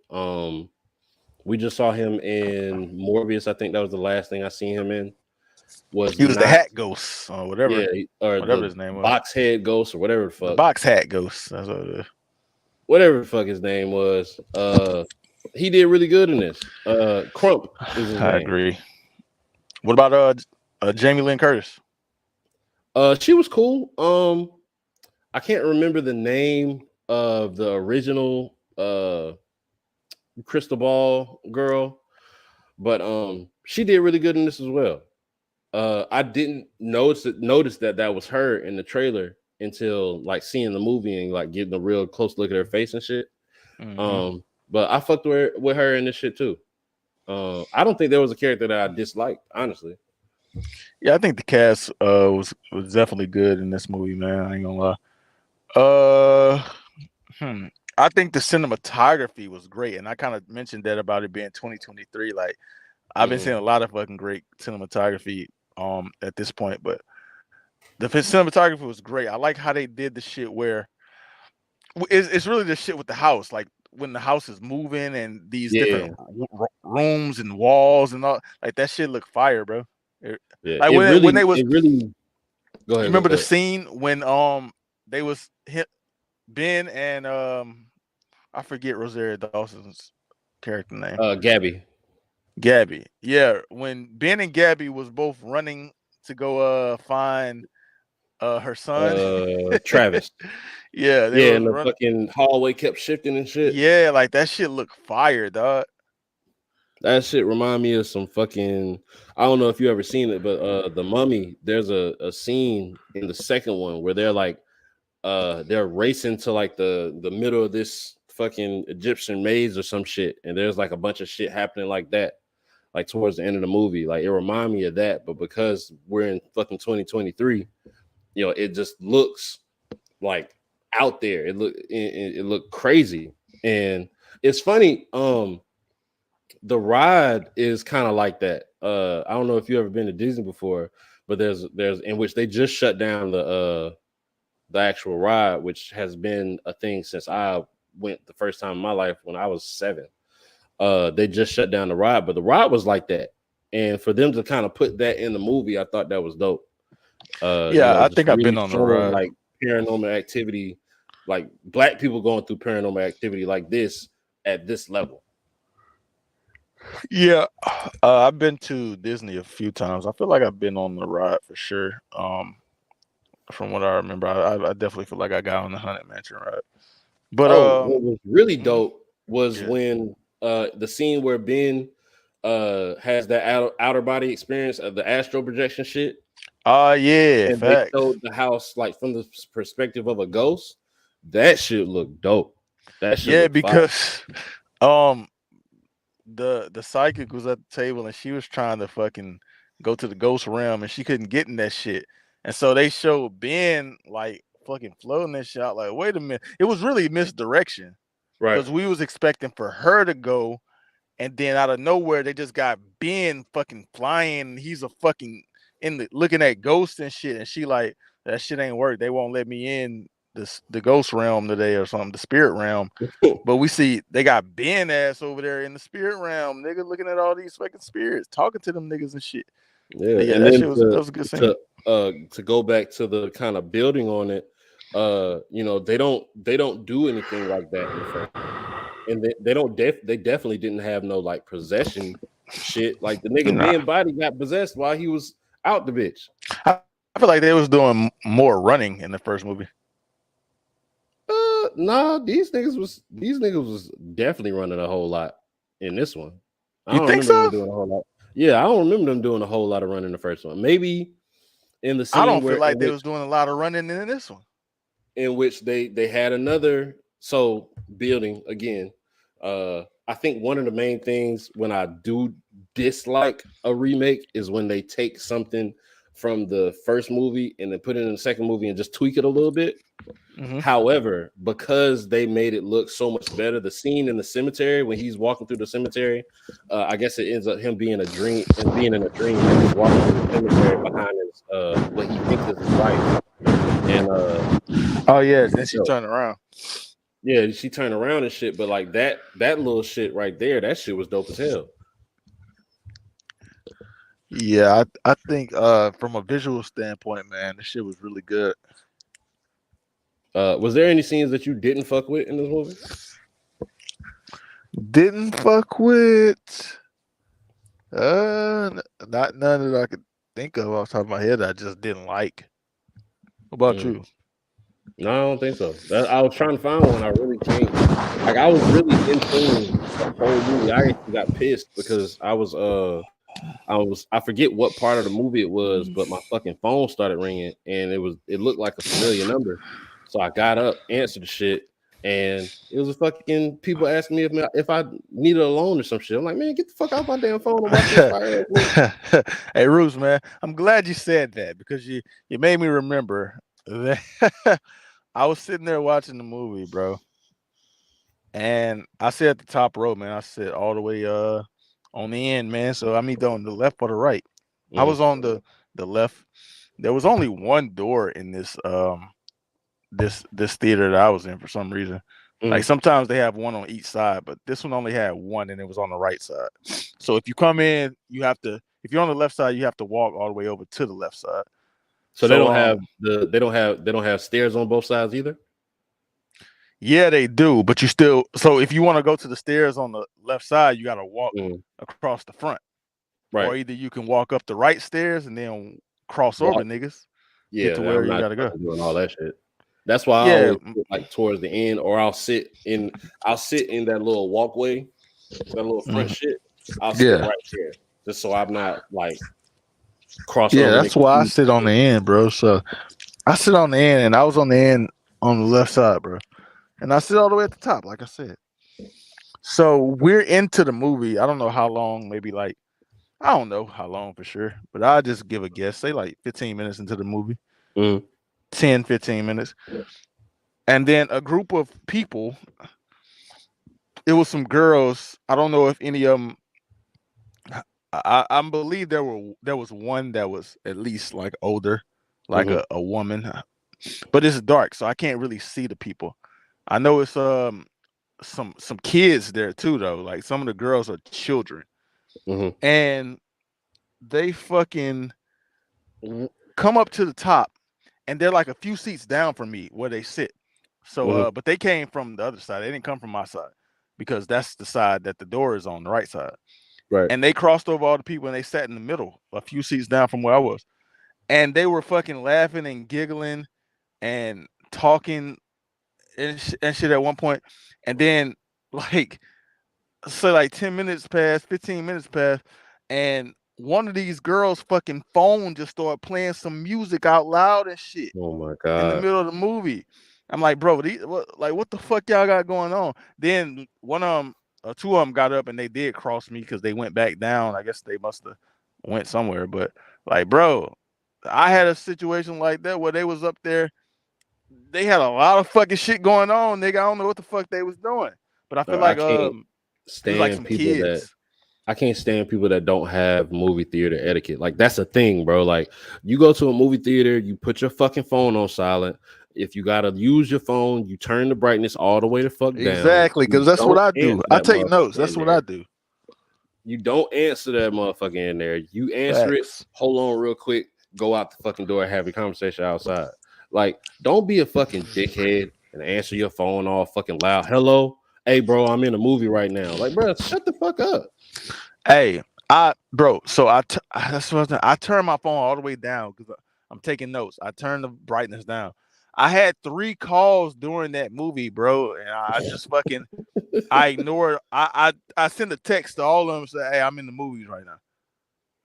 We just saw him in Morbius. I think that was the last thing I seen him in. He was the hat ghost or whatever. Yeah, or whatever his name was. Box head ghost or whatever the fuck. The box hat ghost. That's what it is. Whatever the fuck his name was. He did really good in this. Crump is his name. I agree. What about Jamie Lynn Curtis? She was cool. I can't remember the name of the original Crystal Ball girl, but she did really good in this as well. I didn't notice that was her in the trailer until like seeing the movie and like getting a real close look at her face and shit. Mm-hmm. But I fucked with her in this shit too. I don't think there was a character that I disliked, honestly. Yeah, I think the cast was definitely good in this movie, man. I ain't gonna lie. I think the cinematography was great, and I kind of mentioned that about it being 2023. Like, I've been seeing a lot of fucking great cinematography at this point, but the cinematography was great. I like how they did the shit where it's really the shit with the house, like when the house is moving and these different rooms and walls and all, like that shit look fire, bro. Like when they was really. Go ahead. Remember the scene when they was Ben and I forget Rosario Dawson's character name. Gabbie. Yeah, when Ben and Gabbie was both running to go find her son, Travis. Yeah, and the fucking hallway kept shifting and shit. Yeah, like that shit looked fire, dog. That shit remind me of some fucking. I don't know if you ever seen it, but The Mummy. There's a scene in the second one where they're like, they're racing to like the middle of this fucking Egyptian maze or some shit, and there's like a bunch of shit happening like that, like towards the end of the movie. Like it reminded me of that, but because we're in fucking 2023, it just looks like out there. It looked crazy, and it's funny. The ride is kind of like that. I don't know if you've ever been to Disney before, but there's in which they just shut down the actual ride, which has been a thing since I went the first time in my life when I was 7. They just shut down the ride, but the ride was like that. And for them to kind of put that in the movie, I thought that was dope. I think I've been on the ride. Like paranormal activity, like black people going through paranormal activity like this at this level. Yeah, I've been to Disney a few times. I feel like I've been on the ride for sure. From what I remember, I definitely feel like I got on the Haunted Mansion ride. But what was really dope was when the scene where Ben has that outer body experience of the astral projection shit. Yeah, and they showed the house like from the perspective of a ghost. That shit looked dope. That shit Yeah, look fire. because um the psychic was at the table and she was trying to fucking go to the ghost realm and she couldn't get in that shit. And so they showed Ben like fucking floating that shit out. Like, wait a minute. It was really misdirection. Right. Because we was expecting for her to go, and then out of nowhere they just got Ben fucking flying. And he's a fucking in the looking at ghosts and shit. And she like, that shit ain't work. They won't let me in the ghost realm today or something, the spirit realm. But we see they got Ben ass over there in the spirit realm, nigga, looking at all these fucking spirits, talking to them niggas and shit. Yeah, But yeah, and that then shit was that was a good scene. to go back to the kind of building on it, you know, they don't do anything like that in the first, and they definitely didn't have no like possession shit. Like the nigga Nah. Ben body got possessed while he was out the bitch. I feel like they was doing more running in the first movie. Nah, these niggas was definitely running a whole lot in this one. I You don't think remember them so? doing a whole lot. Yeah, I don't remember them doing a whole lot of running in the first one. Maybe in the I scene don't feel where like they was doing a lot of running in this one. in which they had another building again. I think one of the main things when I do dislike a remake is when they take something from the first movie and then put it in the second movie and just tweak it a little bit. Mm-hmm. However, because they made it look so much better, the scene in the cemetery when he's walking through the cemetery, I guess it ends up him being in a dream and he's walking through the cemetery behind his what he thinks is his wife. And oh yeah, then she turned around. Yeah, she turned around and shit, but like that little shit right there, that shit was dope as hell. Yeah, I think from a visual standpoint, man, this shit was really good. Was there any scenes that you didn't fuck with in this movie? Didn't fuck with not none that I could think of off the top of my head. I just didn't like. What about you? No, I don't think so. I was trying to find one. I really can't. Like I was really in tune the whole movie. I actually got pissed because I forget what part of the movie it was, but my fucking phone started ringing and it looked like a familiar number. So I got up, answered the shit, and it was a fucking people asking me if I needed a loan or some shit. I'm like, man, get the fuck out my damn phone and watch this fire movie. Hey, Ruse, man, I'm glad you said that because you made me remember that I was sitting there watching the movie, bro, and I sit at the top row, man. I sit all the way on the end, man. So I'm either on the left or the right. I was on the left. There was only one door in this this theater that I was in for some reason. Like sometimes they have one on each side, but this one only had one and it was on the right side. So if you come in, you have to, if you're on the left side, you have to walk all the way over to the left side. So they don't have stairs on both sides either? Yeah, they do, but you still, so if you want to go to the stairs on the left side, you got to walk across the front. Right. Or either you can walk up the right stairs and then cross over niggas. Yeah, get to where you got to go. Doing all that shit. That's why I always sit like towards the end, or I'll sit in that little walkway, that little front shit. I'll sit right there, just so I'm not like crossing. Yeah, that's why I sit on the end, bro. So I sit on the end, and I was on the end on the left side, bro. And I sit all the way at the top, like I said. So we're into the movie. I don't know how long, maybe like, I don't know how long for sure, but I'll just give a guess. Say like 15 minutes into the movie. 10, 15 minutes. And then a group of people, it was some girls. I don't know if any of them, I believe there was one that was at least like older, like a woman, but it's dark, so I can't really see the people. I know it's some kids there too, though. Like some of the girls are children, and they fucking come up to the top, and they're like a few seats down from me where they sit. So, but they came from the other side. They didn't come from my side because that's the side that the door is on, the right side. Right. And they crossed over all the people and they sat in the middle, a few seats down from where I was. And they were fucking laughing and giggling and talking and shit at one point. And then like, so like 10 minutes passed, 15 minutes passed, and one of these girls' fucking phone just started playing some music out loud and shit. Oh my God. In the middle of the movie. I'm like, bro, what the fuck y'all got going on? Then one of them, two of them got up and they did cross me because they went back down. I guess they must have went somewhere. But like, bro, I had a situation like that where they was up there. They had a lot of fucking shit going on, nigga. I don't know what the fuck they was doing, but I feel I like can't it was like stand some people that kids. I can't stand people that don't have movie theater etiquette. Like that's a thing, bro. Like you go to a movie theater, you put your fucking phone on silent. If you gotta use your phone, you turn the brightness all the way the fuck down. Exactly, You because that's what don't I do. answer I that take motherfucker notes. in That's what I there. do. You don't answer that motherfucker in there. You answer it, Facts. hold on real quick, go out the fucking door, have a conversation outside. Like, don't be a fucking dickhead and answer your phone all fucking loud. Hello, hey, bro, I'm in a movie right now. Like, bro, shut the fuck up. Hey, bro. So that's what I turn my phone all the way down because I'm taking notes. I turn the brightness down. I had 3 calls during that movie, bro, and I just fucking I ignored. I sent a text to all of them and say, "Hey, I'm in the movies right now."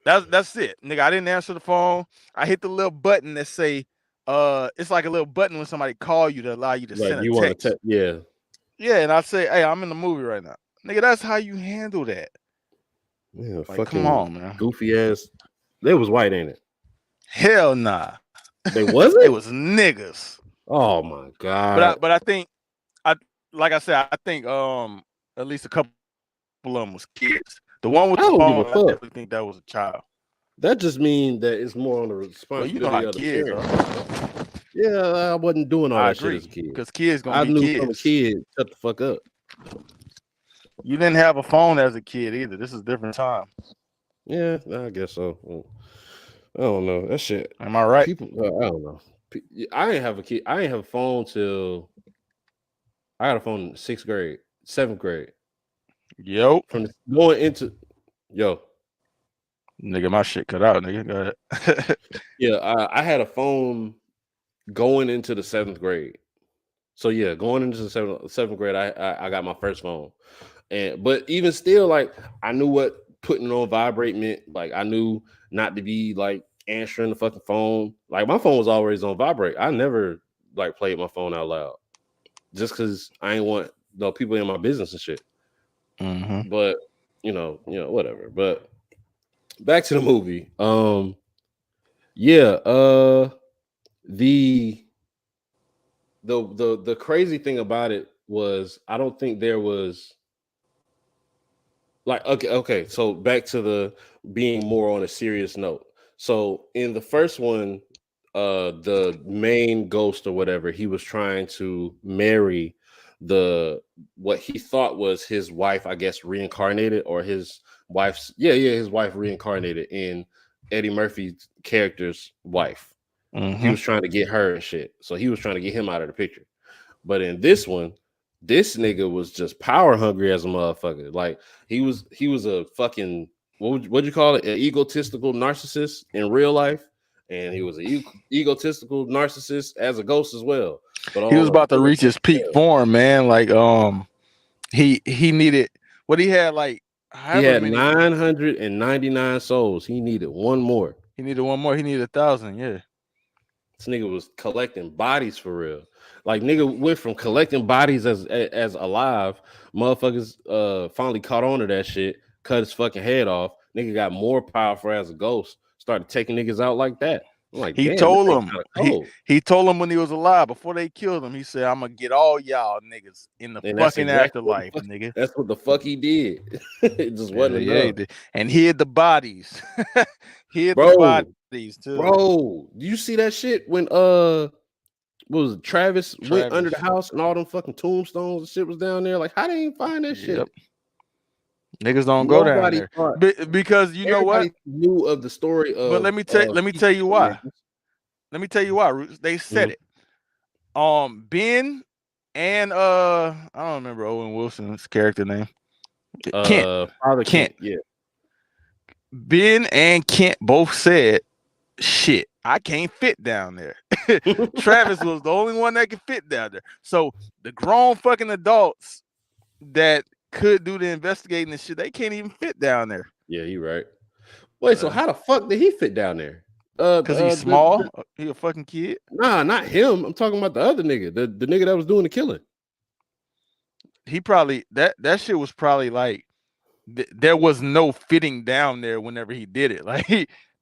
That's it, nigga. I didn't answer the phone. I hit the little button that say, it's like a little button when somebody call you to allow you to Like, send a you want text. to, yeah. Yeah, and I say, "Hey, I'm in the movie right now." Nigga, that's how you handle that. Yeah, Like, come fucking on, man. goofy ass. They was white, ain't it? Hell nah. They It wasn't? was niggas. Oh my But god. I think I like I said, I think at least a couple of them was kids. The one with I the don't give a phone, I fuck. definitely think that was a child. That just means that it's more on the Well, you know how responsibility of the kids parent. are. Yeah, I wasn't doing all I that shit as a agree. kid. Because kids gonna I be knew from a kids. kid, shut the fuck up. You didn't have a phone as a kid either. This is a different time. Yeah, I guess so. I don't know. That shit. Am I right? People, I don't know. I ain't have a kid. I ain't have a phone till I got a phone in 6th grade, 7th grade. Yo. From going into yo, Nigga, my shit cut out, nigga. Go ahead. yeah, I had a phone going into the 7th grade. So yeah, going into the seventh grade, I got my first phone, but even still, like I knew what putting it on vibrate meant. Like I knew not to be like answering the fucking phone. Like my phone was always on vibrate. I never like played my phone out loud just because I ain't want people in my business and shit. Mm-hmm. But whatever. But back to the movie. Yeah. The the crazy thing about it was I don't think there was like okay, so back to the being more on a serious note. So in the first one, the main ghost or whatever, he was trying to marry the what he thought was his wife, I guess reincarnated, or his his wife reincarnated in Eddie Murphy's character's wife. He Mm-hmm. was trying to get her and shit. So he was trying to get him out of the picture. But in this one, this nigga was just power hungry as a motherfucker. Like he was a fucking what'd you call it? An egotistical narcissist in real life, and he was an egotistical narcissist as a ghost as well. But He was on a about to bigger reach his peak scale. form, man. Like, he needed what he had, like He however had many. 999 souls. He needed one more. He needed one more. He needed 1,000. Yeah. This nigga was collecting bodies for real. Like nigga went from collecting bodies as alive, motherfuckers finally caught on to that shit, cut his fucking head off. Nigga got more powerful as a ghost, started taking niggas out like that. I'm like, He damn, this told ain't him kind of cold. he told him when he was alive before they killed him. He said, "I'm gonna get all y'all niggas in the And that's fucking exactly afterlife, nigga." that's what the fuck he did. It just Yeah, wasn't yeah, he enough. did. And hid the bodies. Hid the Bro, bodies too. bro, do you see that shit when what was it, Travis went under the Travis. house and all them fucking tombstones and shit was down there? Like, how they ain't find that Yep. shit? Niggas don't go down Nobody there. thought Because you know what? everybody knew of the story But of let me Keith tell you why. Hernandez. Let me tell you why. Roots. They said Mhm. it. Ben and I don't remember Owen Wilson's character name. Kent. Father Kent. Kent, yeah. Ben and Kent both said, "Shit, I can't fit down there." Travis was the only one that could fit down there. So the grown fucking adults that could do the investigating and shit, they can't even fit down there. Yeah, you right. Wait, so how the fuck did he fit down there? Because he's small. He a fucking kid. Nah, not him. I'm talking about the other nigga, the nigga that was doing the killing. He probably that shit was probably like there was no fitting down there whenever he did it. Like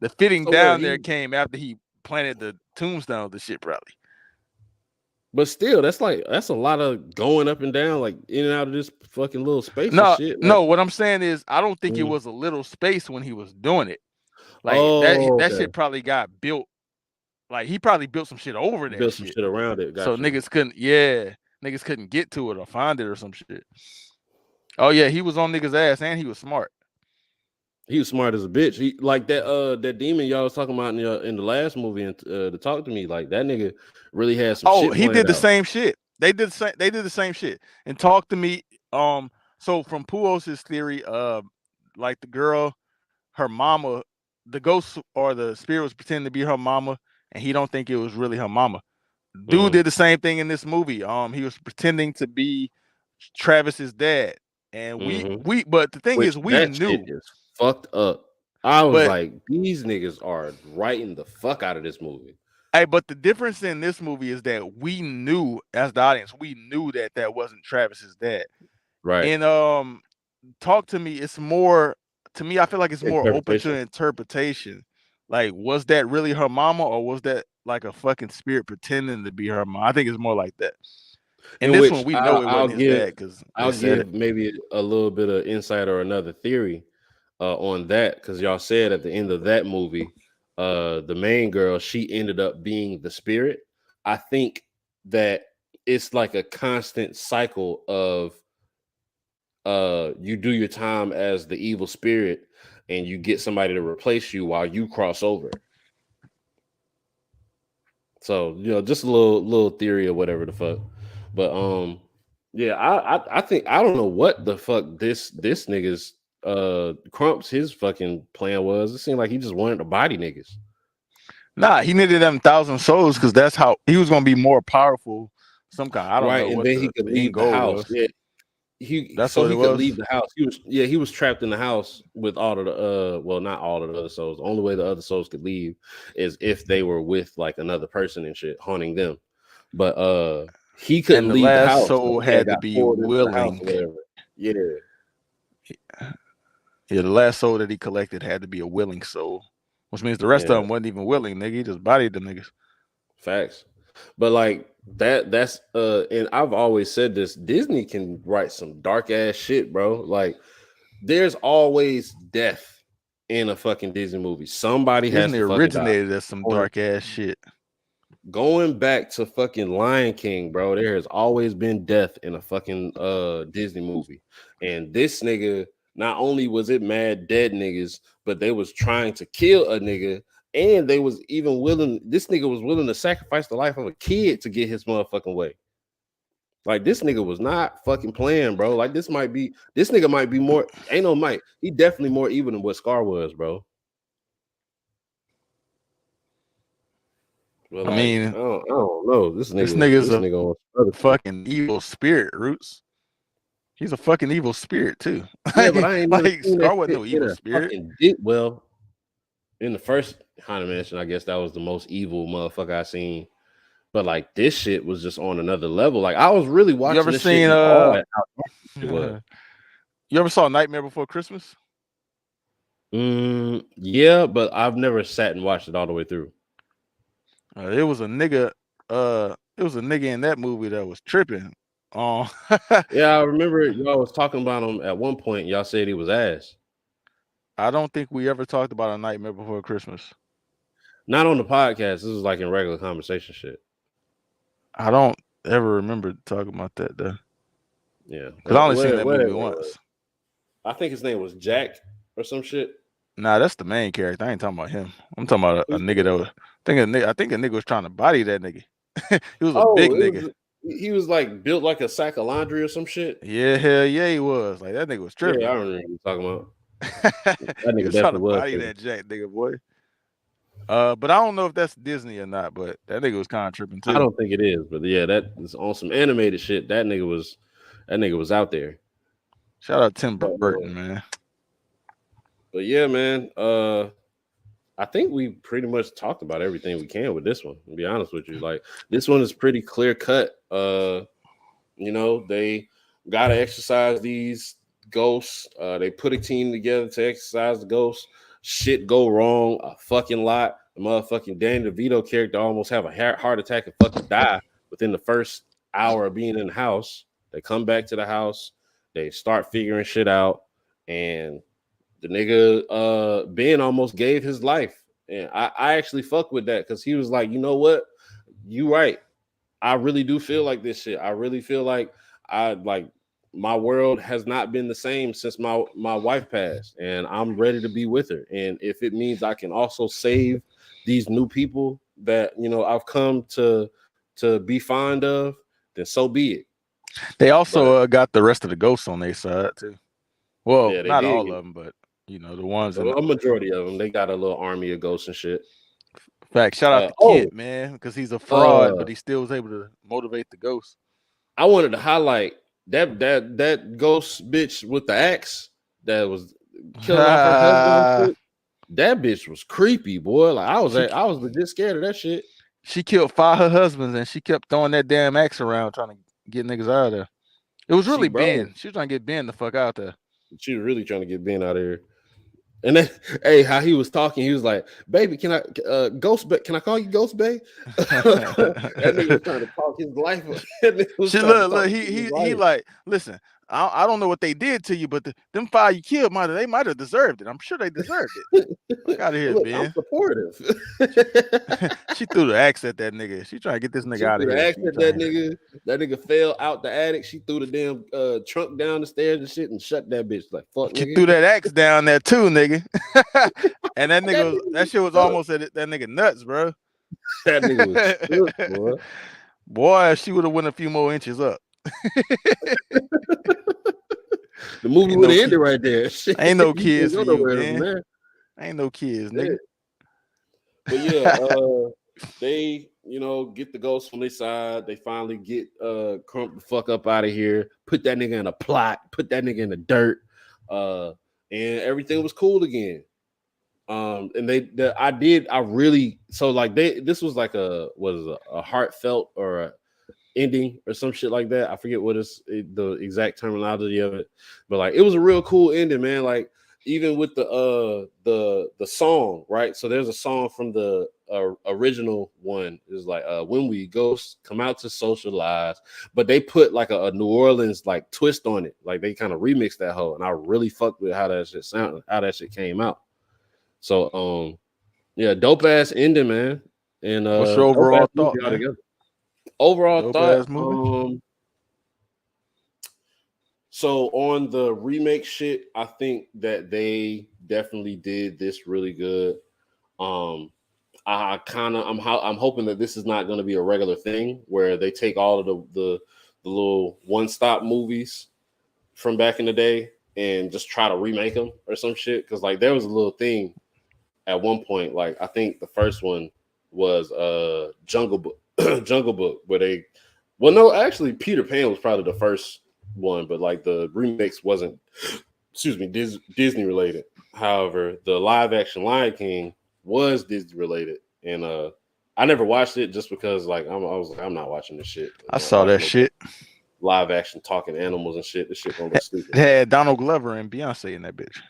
the fitting down there came after he planted the tombstone. The shit probably. But still, that's a lot of going up and down, like in and out of this fucking little space. No, and shit. Like, no. What I'm saying is, I don't think it was a little space when he was doing it. Like that shit probably got built. Like he probably built some shit over there. Built some shit around it. So niggas couldn't get to it or find it or some shit. Oh yeah, he was on niggas' ass and he was smart. He was smart as a bitch. He like that demon y'all was talking about in the last movie and to talk to me. Like that nigga really had some shit. Oh, he did the same shit. They did the same shit. And talk to me. So from Puos's theory, like the girl, her mama, the ghost or the spirit was pretending to be her mama, and he don't think it was really her mama. Dude did the same thing in this movie. He was pretending to be Travis's dad. And we but the thing is we knew shit is fucked up. I was like, these niggas are writing the fuck out of this movie. Hey, but the difference in this movie is that we knew as the audience, we knew that wasn't Travis's dad. Right. And talk to me, it's more to me, I feel like it's more open to interpretation. Like, was that really her mama or was that like a fucking spirit pretending to be her mom? I think it's more like that. And this one we know it wasn't his dad because I'll give maybe a little bit of insight or another theory on that, because y'all said at the end of that movie, the main girl, she ended up being the spirit. I think that it's like a constant cycle of you do your time as the evil spirit and you get somebody to replace you while you cross over. So, just a little theory or whatever the fuck. But yeah, I think I don't know what the fuck this nigga's Crumps his fucking plan was. It seemed like he just wanted to body niggas. Nah, he needed them 1,000 souls because that's how he was gonna be more powerful. Some kind. I don't know. And then he could leave the house. Yeah. He could leave the house. He was trapped in the house with all of the not all of the other souls. The only way the other souls could leave is if they were with like another person and shit haunting them. But he couldn't leave the house. Soul had to be willing. Yeah. Yeah, the last soul that he collected had to be a willing soul, which means the rest of them wasn't even willing, nigga. He just bodied them niggas. Facts. But like that's and I've always said this, Disney can write some dark ass shit, bro. Like there's always death in a fucking Disney movie. Somebody Disney has to originated as some dark ass shit. Going back to fucking Lion King, bro, there has always been death in a fucking Disney movie. And this nigga, not only was it mad dead niggas, but they was trying to kill a nigga. And they was even willing, this nigga was willing to sacrifice the life of a kid to get his motherfucking way. Like this nigga was not fucking playing, bro. Like this nigga might be more, ain't no Mike. He definitely more evil than what Scar was, bro. Well, I mean, I don't know. This nigga's a fucking evil spirit, Roots. He's a fucking evil spirit too. Yeah, but I ain't like Scar wasn't no evil spirit. Well, in the first Haunted Mansion, I guess that was the most evil motherfucker I seen. But like this shit was just on another level. Like I was really watching. You ever this seen? Shit you ever saw Nightmare Before Christmas? Yeah, but I've never sat and watched it all the way through. It was a nigga. It was a nigga in that movie that was tripping. Yeah, I remember y'all was talking about him at one point. Y'all said he was ass. I don't think we ever talked about A Nightmare Before Christmas. Not on the podcast. This was like in regular conversation shit. I don't ever remember talking about that though. Yeah, because I only seen that movie once. I think his name was Jack or some shit. Nah, that's the main character. I ain't talking about him. I'm talking about a nigga that was. I think a nigga was trying to body that nigga. He was a big nigga. He was like built like a sack of laundry or some shit. Yeah, hell yeah, he was. Like that nigga was tripping. Yeah, I don't remember what you're talking about. That nigga was trying to body that Jack nigga, boy. But I don't know if that's Disney or not. But that nigga was kind of tripping too. I don't think it is, but yeah, that is on some animated shit. That nigga was out there. Shout out Tim Burton, man. But yeah, man. I I think we pretty much talked about everything we can with this one. To be honest with you, like this one is pretty clear cut. They gotta exercise these ghosts. They put a team together to exercise the ghosts. Shit go wrong a fucking lot. The motherfucking Danny DeVito character almost have a heart attack and fucking die within the first hour of being in the house. They come back to the house. They start figuring shit out, and the nigga Ben almost gave his life. And I actually fuck with that because he was like, you know what? You right. I really do feel like this shit. I really feel like my world has not been the same since my wife passed, and I'm ready to be with her. And if it means I can also save these new people that I've come to be fond of, then so be it. They also got the rest of the ghosts on their side too. Well, yeah, not all of them, but the ones. A majority of them, they got a little army of ghosts and shit. Fact, shout out to Kid, man, because he's a fraud, but he still was able to motivate the ghosts. I wanted to highlight that ghost bitch with the axe that was killing off her husband. That bitch was creepy, boy. Like I was legit scared of that shit. She killed 5 of her husbands, and she kept throwing that damn axe around trying to get niggas out of there. It was really Ben. She was trying to get Ben the fuck out there. She was really trying to get Ben out of here. And then, hey, how he was talking, he was like, "Baby, can I Ghost Bay? Can I call you Ghost Bay?" That nigga was trying to talk his life. Look, he like, listen, I don't know what they did to you, but them 5 you killed, they might have deserved it. I'm sure they deserved it. Look out of here, Ben. I'm supportive. She threw the axe at that nigga. She trying to get this nigga out of here. Axe at that nigga. That nigga fell out the attic. She threw the damn trunk down the stairs and shit and shut that bitch. Like fuck. She threw that axe down there too, nigga. And that nigga, that shit was almost at that nigga nuts, bro. That nigga was shook, boy. Boy, she would have went a few more inches up. The movie would have ended right there. Shit. Ain't no kids for you, man. Ain't no kids, nigga. But yeah, they get the ghost from their side. They finally get Crump the fuck up out of here. Put that nigga in a plot. Put that nigga in the dirt. And everything was cool again. And this was like a heartfelt or a ending or some shit like that. I forget what is the exact terminology of it, but like it was a real cool ending, man. Like even with the song, right? So there's a song from the original one is like when we ghosts come out to socialize, but they put like a New Orleans like twist on it, like they kind of remixed that whole, and I really fucked with how that shit sounded, how that shit came out. So yeah, dope ass ending, man. And what's your overall thought, man? Overall thought, so on the remake shit, I think that they definitely did this really good. I'm hoping that this is not going to be a regular thing where they take all of the little one-stop movies from back in the day and just try to remake them or some shit. Because like there was a little thing at one point, like I think the first one was Jungle Book. Jungle Book, where actually Peter Pan was probably the first one, but like the remakes wasn't Disney related. However, the live action Lion King was Disney related, and I never watched it just because like I was like, I'm not watching this shit. I saw that shit. Live action talking animals and shit. This shit gonna be stupid. It had Donald Glover and Beyonce in that bitch.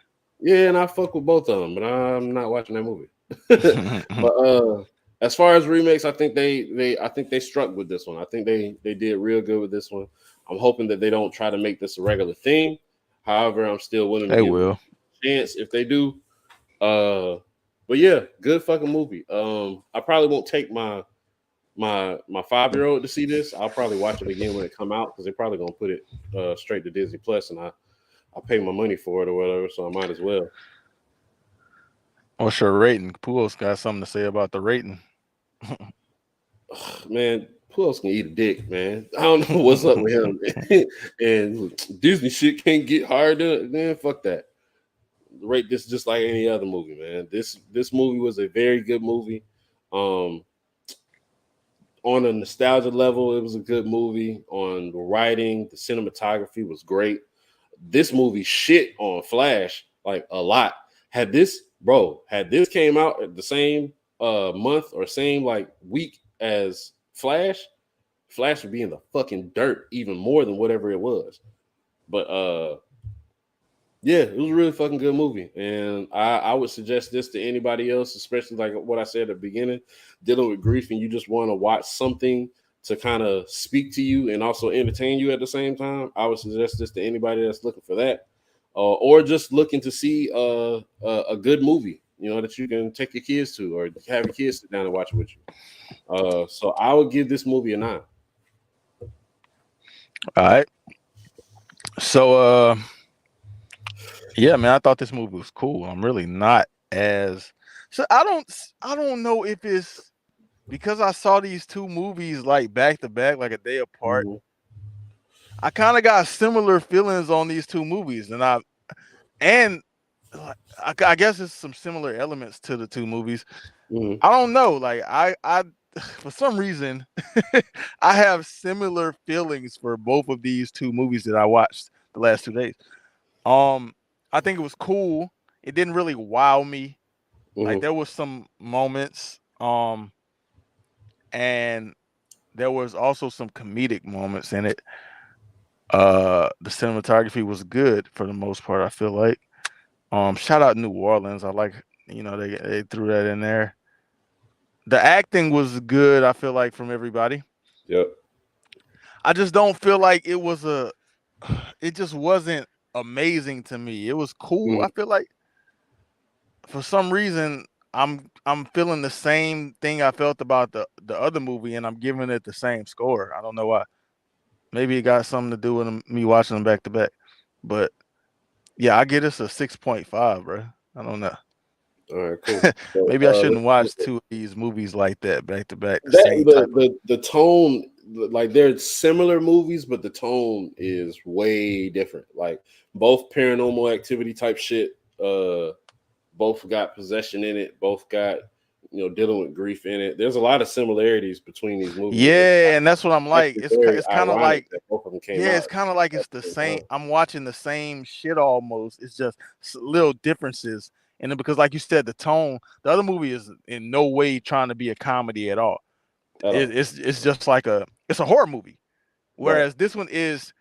Yeah, and I fuck with both of them, but I'm not watching that movie. But as far as remakes, I think they struck with this one. I think they did real good with this one. I'm hoping that they don't try to make this a regular thing. However, I'm still willing to give them a chance if they do. But yeah, good fucking movie. I probably won't take my 5-year-old to see this. I'll probably watch it again when it come out because they're probably gonna put it straight to Disney Plus, and I'll pay my money for it or whatever, so I might as well. What's your rating? Pool's got something to say about the rating. Man, who else can eat a dick, man? I don't know what's up with him. And Disney shit can't get harder. Man, fuck that. Rate this just like any other movie, man. This movie was a very good movie. On a nostalgia level, it was a good movie. On the writing, the cinematography was great. This movie shit on Flash like a lot. Had this bro, had this came out at the same month or same like week as Flash, Flash would be in the fucking dirt even more than whatever it was. But yeah, it was a really fucking good movie, and I would suggest this to anybody else, especially like what I said at the beginning, dealing with grief, and you just want to watch something to kind of speak to you and also entertain you at the same time. I would suggest this to anybody that's looking for that, or just looking to see a good movie, you know, that you can take your kids to, or have your kids sit down and watch it with you. So I would give this movie a 9. All right. So yeah, man, I thought this movie was cool. I'm really not as so I don't know if it's because I saw these two movies like back to back, like a day apart. Mm-hmm. I kind of got similar feelings on these two movies, and I guess it's some similar elements to the two movies. Mm-hmm. I don't know, like I for some reason I have similar feelings for both of these two movies that I watched the last 2 days. I think it was cool. It didn't really wow me. Mm-hmm. Like there was some moments, and there was also some comedic moments in it. The cinematography was good for the most part, I feel like. Shout out New Orleans. I like, you know, they threw that in there. The acting was good, I feel like, from everybody. Yep. I just don't feel like it just wasn't amazing to me. It was cool. Mm-hmm. I feel like for some reason I'm feeling the same thing I felt about the other movie, and I'm giving it the same score. I don't know why. Maybe it got something to do with me watching them back to back. But yeah, I get this a 6.5, bro. I don't know. All right, cool. So, Maybe I shouldn't watch two of these movies like that back to back. The tone, like they're similar movies, but the tone is way different. Like both paranormal activity type shit. Both got possession in it. Both got, you know, dealing with grief in it. There's a lot of similarities between these movies. Yeah, and that's what I'm like. It's kind of like both of them came yeah, out. it's kind of like it's the same. I'm watching the same shit almost. It's just little differences. And then because, like you said, the tone, the other movie is in no way trying to be a comedy at all. It's just like it's a horror movie. Whereas this one is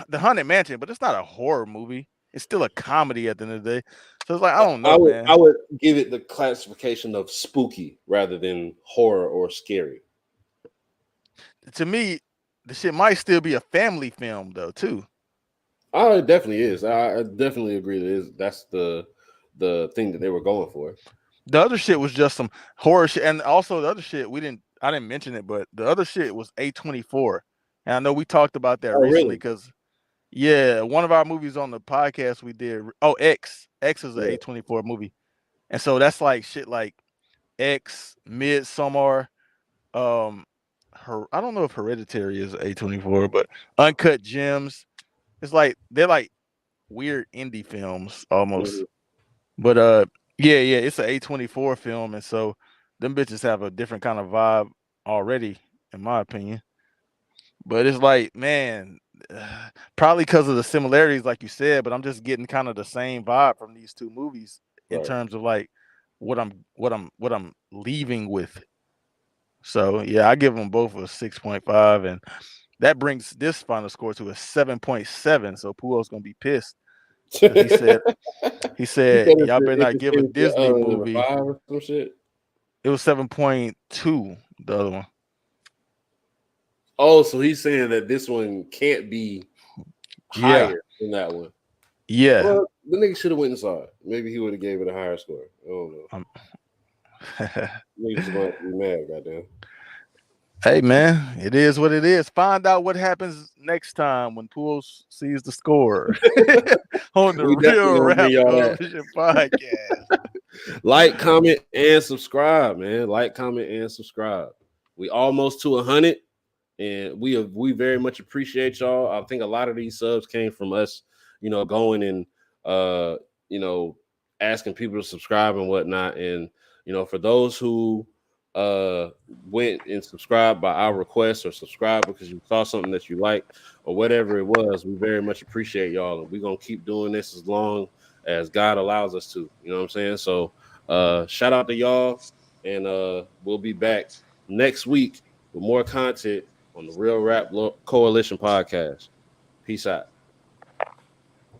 the Haunted Mansion, but it's not a horror movie. It's still a comedy at the end of the day. So it's like I don't know, man. I would give it the classification of spooky rather than horror or scary. To me, the shit might still be a family film though, too. Oh, it definitely is. I definitely agree that that's the thing that they were going for. The other shit was just some horror shit, and also the other shit I didn't mention it, but the other shit was A24, and I know we talked about that recently because yeah, one of our movies on the podcast we did. Oh, X is an A24 movie, and so that's like shit like X, Midsommar, I don't know if Hereditary is A24, but Uncut Gems. It's like they're like weird indie films almost. Mm-hmm. But yeah, it's an A24 film, and so them bitches have a different kind of vibe already, in my opinion. But it's like, man, probably because of the similarities, like you said. But I'm just getting kind of the same vibe from these two movies in terms of like what I'm leaving with. So yeah, I give them both a 6.5, and that brings this final score to a 7.7. So Pujo's gonna be pissed. He said, y'all better not give a Disney movie. Or some shit. It was 7.2, the other one. Oh, so he's saying that this one can't be higher than that one. Yeah. Well, the nigga should have went and saw it. Maybe he would have gave it a higher score. I don't know. Niggas going to be mad, goddamn. Hey man, it is what it is. Find out what happens next time when Poole sees the score on the Real Rap Coalition podcast. Like, comment, and subscribe, man. Like, comment, and subscribe. We almost to 100, and we very much appreciate y'all. I think a lot of these subs came from us, you know, going and you know, asking people to subscribe and whatnot. And you know, for those who went and subscribed by our request or subscribed because you saw something that you liked or whatever it was, we very much appreciate y'all, and we're gonna keep doing this as long as God allows us to. You know what I'm saying? So Shout out to y'all, and we'll be back next week with more content on the Real Rap Coalition podcast. Peace out.